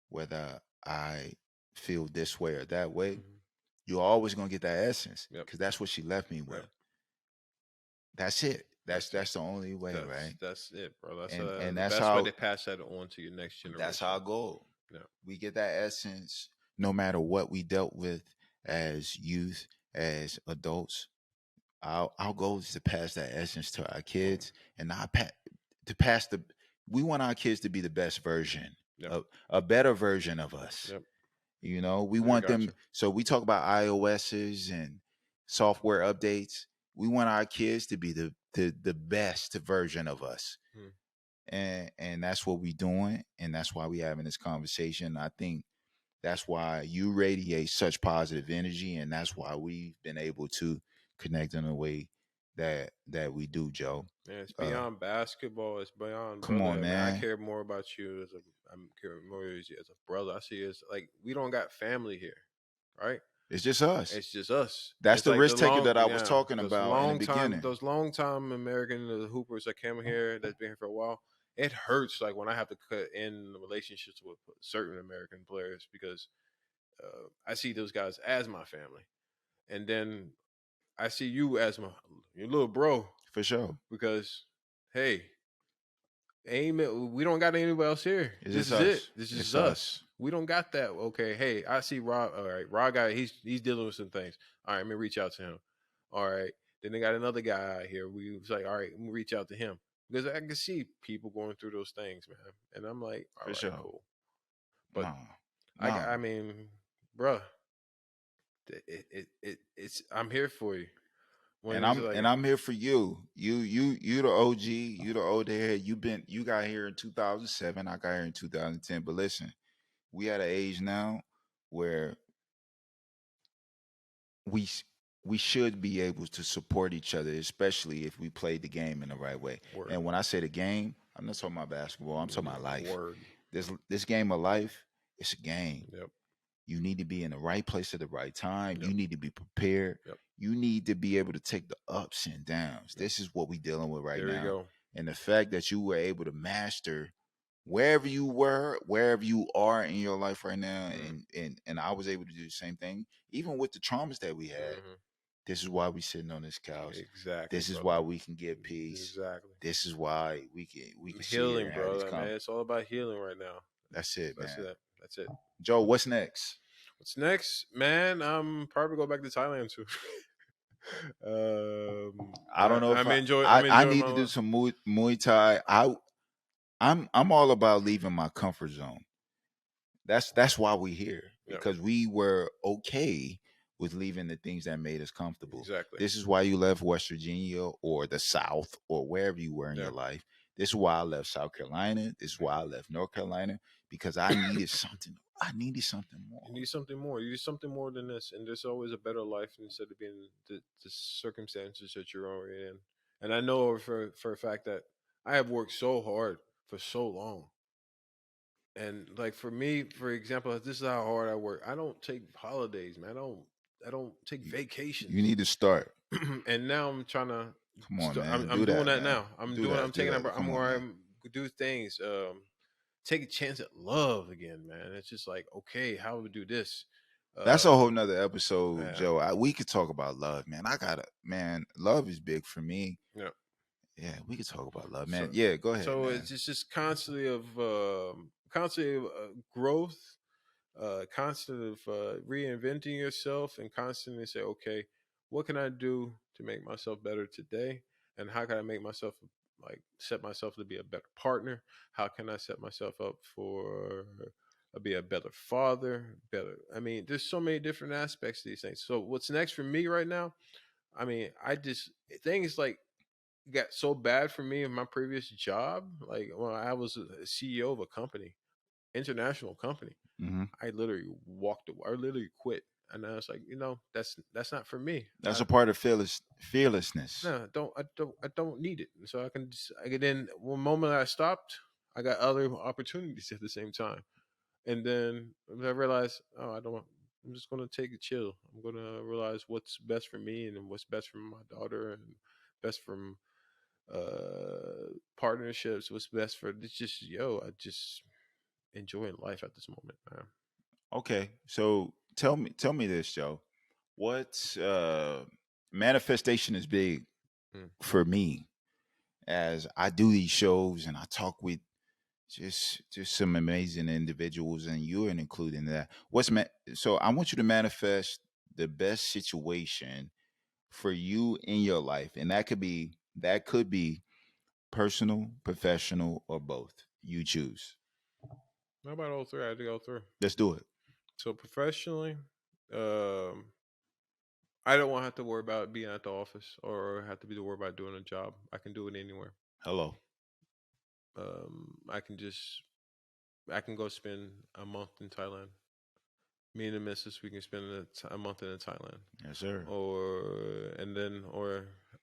whether I feel this way or that way, Hmm. you're always gonna get that essence, Yep. because that's what she left me with. Yep. That's it. That's That's it. that's the only way, right? That's it, bro. That's And the that's best way how to pass that on to your next that's generation. our goal. Yeah. We get that essence no matter what we dealt with as youth, as adults. Our goal is to pass that essence to our Boom. kids, and not to pass the. We want our kids to be the best version, Yep. of a better version of us. Yep. We I want got them. you. So we talk about iOSs and software updates. We want our kids to be the best version of us, Mm. and that's what we're doing, and that's why we having this conversation. I think that's why you radiate such positive energy, and that's why we've been able to connect in a way that we do, Joe. And it's Uh, beyond basketball. It's beyond come on, brotherhood. I mean, I man. care more about you I'm care more as a brother. I see it as like we don't got family here, right? It's just us. It's just us. That's It's the like risk taker that I was talking those about in the beginning. long time American hoopers that came here that's been here for a while. it hurts like when I have to cut in relationships with certain American players because I see those guys as my family, and then I see you as your little bro For sure. because hey, we don't got anybody else here. It's This just is it. us. This is It's us. us. We don't got that. Okay, hey, I see Rob. All right, Rob guy. He's dealing with some things. All right, let me reach out to him. All right, then they got another guy out here. We was like, all right, let me reach out to him because I can see people going through those things, man. And I'm like, all For right, sure. cool. But No. No. I mean, bruh, it's I'm here for you. When And it's I'm like, and I'm here for you. You the OG. You the old head. You got here in 2007. I got here in 2010. But listen, we at an age now where we s- we should be able to support each other, especially if we play the game in the right way. word, And when I say the game, I'm not talking about basketball. I'm talking about life. word. This game of life, it's a game. Yep, You need to be in the right place at the right time. yep, You need to be prepared. yep, You need to be able to take the ups and downs. yep. This is what we're dealing with right There we now. go. And the fact that you were able to master wherever you were, wherever you are in your life right now, Mm. and I was able to do the same thing, even with the traumas that we had. Hmm. This is why we sitting on this couch. Exactly, This is brother. why we can get peace. Exactly. This is why we can sit here Healing, and have bro. this Man, conversation. it's all about healing right now. That's it, That's man. it. That's it. Joe, what's next? What's next, man? I'm probably go back to Thailand too. I don't know if I'm enjoying. I'm I enjoying need my to do life. some Muay Thai. I'm all about leaving my comfort zone. That's why we're here, Yeah, because we were okay with leaving the things that made us comfortable. exactly. This is why you left West Virginia or the South or wherever you were in Yeah, your life. This is why I left South Carolina. This is why I left North Carolina, because I needed something. I needed something more. you need something more. You need something more than this, and there's always a better life instead of being the circumstances that you're already in. And I know for a fact that I have worked so hard for so long. And like for me, for example, this is how hard I work. I don't take holidays, man. I don't take You vacations. need to start. And now I'm trying to Come on, man. I'm Do doing that, that man. now. I'm Do doing that. I'm Do taking that. I'm Come on, where man. I'm do things take a chance at love again, man. It's just like, okay, how do we do this? That's a whole Um nother episode, yeah. Joe. We could talk about love, man. I gotta, man. Love is big for me. Yeah. Yeah, we could talk about love, man. So Yeah, go ahead, so man. it's just constantly of growth, constant of reinventing yourself, and constantly say, okay, what can I do to make myself better today, and how can I make myself like set myself to be a better partner? How can I set myself up for be a better father? Better. I mean, there's so many different aspects to these things. So what's next for me right now? I mean, I just things like got so bad for me in my previous job. Like when I was a CEO of a company, international company, Hmm. I literally walked away. I literally quit, and I was like, that's not for me. That's a part of fearlessness. No, I don't need it. So I can just, I can then one moment I stopped, I got other opportunities at the same time, and then I realized, oh, I don't. I'm just gonna take a chill. I'm gonna realize what's best for me and what's best for my daughter and best from partnerships. What's best for it's just I just enjoying life at this moment, man. Okay, so tell me this, Joe. What manifestation is big Mm. for me as I do these shows and I talk with just some amazing individuals, and you're including that. So I want you to manifest the best situation for you in your life, and that could be personal, professional, or both. You choose. How about all three? I had to go through. Let's do it. So professionally, um, I don't want to have to worry about being at the office or have to be to worry about doing a job. I can do it anywhere. Hello. I can just I can go spend a month in Thailand. Me and the missus, we can spend a month in Thailand, Yes, sir. or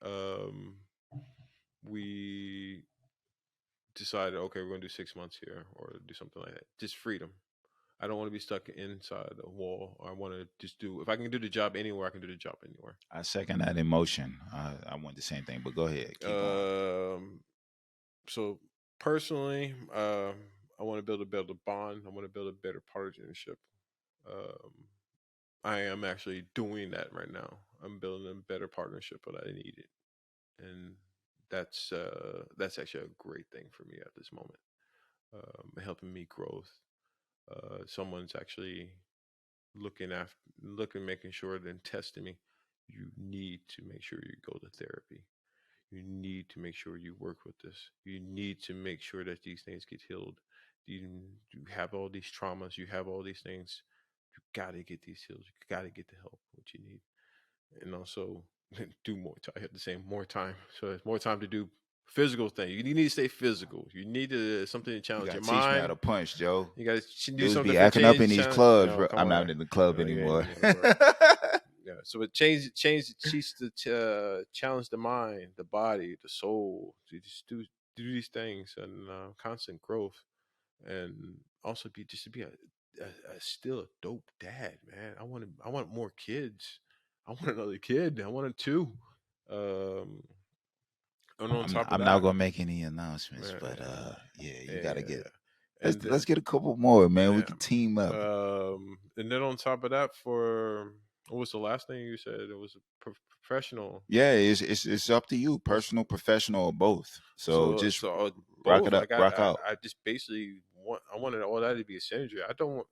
um, we decided, okay, we're gonna do 6 months here or do something like that. Just freedom. I don't want to be stuck inside a wall. I want to just do. If I can do the job anywhere, I can do the job anywhere. I second that emotion. I want the same thing, but go ahead. Keep going. So personally, I want to build a bond. I want to build a better partnership. Um, I am actually doing that right now. I'm building a better partnership, but I need it, and that's actually a great thing for me at this moment. Helping me growth. Someone's actually making sure and testing me. You need to make sure you go to therapy. You need to make sure you work with this. You need to make sure that these things get healed. You have all these traumas. You have all these things. You got to get these healed. You got to get the help what you need, and also do more. I have to say more time. So it's more time to do physical things. You need to stay physical. You need to something to You challenge gotta your teach me how mind. to punch, Joe. You got to do Dudes something be for acting up in change. these Challenge. clubs, No, bro. come I'm on. not in the club You ain't anymore. in the club. Yeah. So it teach to challenge the mind, the body, the soul. To just do these things and constant growth, and also be just to be a still a dope dad, man. I want more kids. I want another kid. I wanted two. Um, and on top of I'm not that, gonna make any announcements, but man, yeah, you gotta yeah, get and let's get a couple more, man. We yeah, can team up. and then on top of that, for what was the last thing you said? It was a professional. Yeah, it's up to you, What's personal, professional, or both. So so just so rock it both? up, rock out. I just basically I wanted all that to be a synergy. I don't.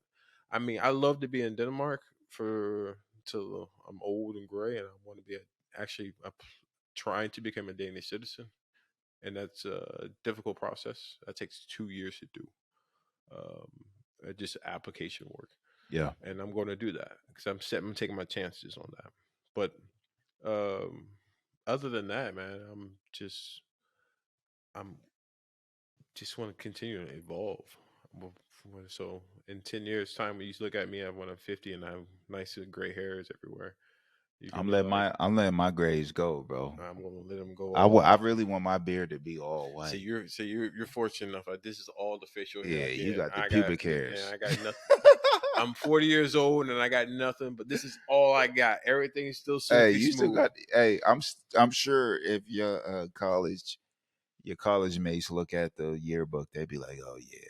I mean, I love to be in Denmark for till I'm old and gray, and I want to be actually trying to become a Danish citizen, and that's a difficult process. That takes 2 years to do. Just application work, Yeah, and I'm going to do that because I'm taking my chances on that. But um, other than that, man, I'm just want to continue to evolve. So in 10 years' time, when you look at me, when I'm 50 and I have nice gray hairs everywhere, you can be like, I'm letting my grades go, bro. I'm gonna let them go all. I really want my beard to be all So white. you're fortunate enough. This is all the facial hair Yeah, I you get. got the pubic hairs. I got nothing. I'm 40 years old and I got nothing, but this is all I got. Everything's still Hey, silky you still smooth. got. Hey, I'm sure if your your college mates look at the yearbook, they'd be like, "Oh yeah,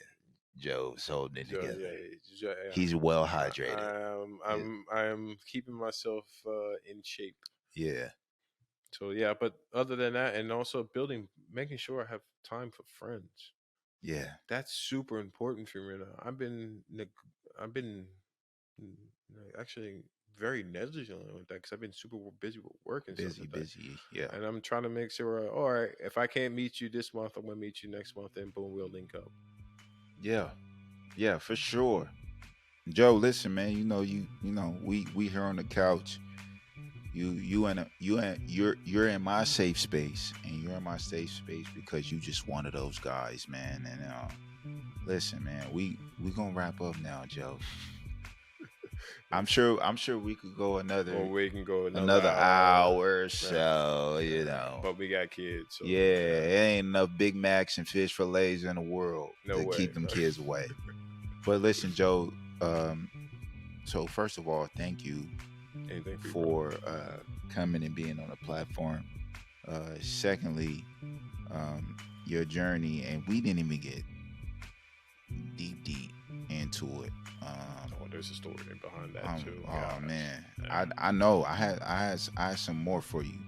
Joe's holding it So, together. yeah. He's well hydrated." Yeah, I am keeping myself in shape. yeah, So yeah, but other than that, and also making sure I have time for friends. yeah. That's super important for me now. I've been actually very negligent with that because I've been super busy with work and stuff Busy, like that. busy. Yeah, And I'm trying to make sure, all right, if I can't meet you this month, I'm gonna meet you next month, and boom, we'll link up. yeah, yeah, for sure. Joe, listen, man. You know, we here on the couch. You're in my safe space, and you're in my safe space because you just one of those guys, man. And listen, man, we gonna wrap up now, Joe. I'm sure we could go Or we can go another another hour. hour or Right. so, you know. But we got kids, so Yeah, it ain't enough Big Macs and fish fillets in the world no to way. keep them kids away. But listen, Joe. So first of all, thank you Anything for you, brother? for coming and being on the platform. Secondly, your journey, and we didn't even get deep into it. Oh, there's a story behind that too. Oh Gosh. man, Yeah. I know I had some more for you,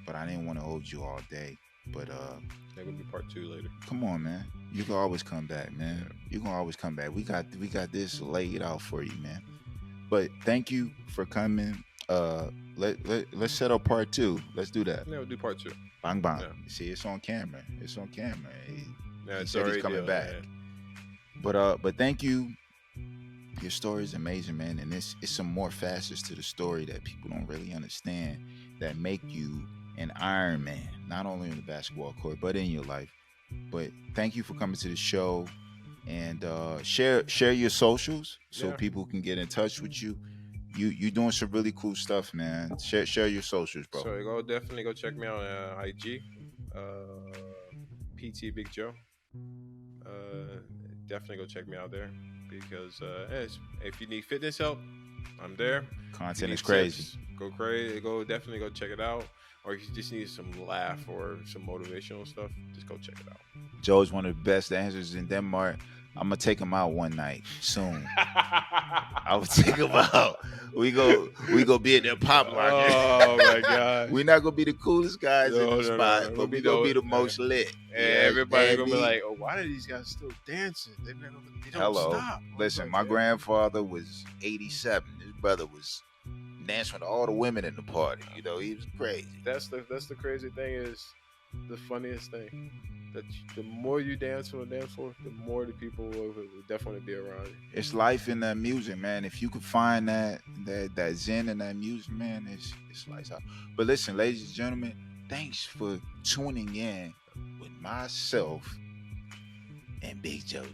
but I didn't want to hold you all day. But That would be part 2 later. come on, man, you can always come back, man. You can always come back. We got this laid out for you, man. But thank you for coming. Let's set up part 2. Let's do that. Yeah, we'll do part 2. Bang bang. Yeah. See, it's on camera. It's on camera. Yeah, He it's said he's already coming deal, back. man. But thank you. Your story is amazing, man, and it's some more facets to the story that people don't really understand that make you an Iron Man, not only on the basketball court but in your life. But thank you for coming to the show, and share your socials so Yeah. people can get in touch with you. You doing some really cool stuff, man. Share your socials, bro. So definitely go check me out on IG, PT Big Joe. Definitely go check me out there because if you need fitness help, I'm there. Content is Tips, crazy. Go crazy. Definitely go check it out. Or if you just need some laugh or some motivational stuff, just go check it out. Joe's one of the best dancers in Denmark. I'm gonna take him out one night soon. I will take him out. We go be in there pop locking. Oh my god. We're not gonna be the coolest guys in the spot, but we gonna be the most lit. And everybody gonna be like, "Oh, why are these guys still dancing? They don't stop." Listen, my grandfather was 87. His brother was dancing with all the women in the party. You know, he was crazy. That's the crazy thing is the funniest thing. That the more you dance on the dance floor, the more the people will definitely be around you. It's life in that music, man. If you could find that zen in that music, man, it's lights out. But listen, ladies and gentlemen, thanks for tuning in with myself and Big Joe.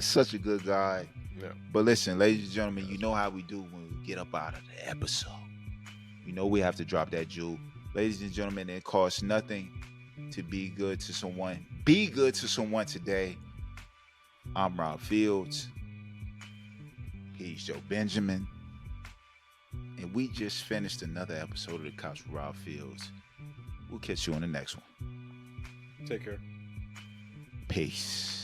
Such a good guy. Yeah. But listen, ladies and gentlemen, you know how we do when we get up out of the episode. You know we have to drop that jewel. Ladies and gentlemen, it costs nothing to be good to someone. Be good to someone today. I'm Rob Fields. He's Joe Benjamin. And we just finished another episode of The Couch with Rob Fields. We'll catch you on the next one. Take care. Peace.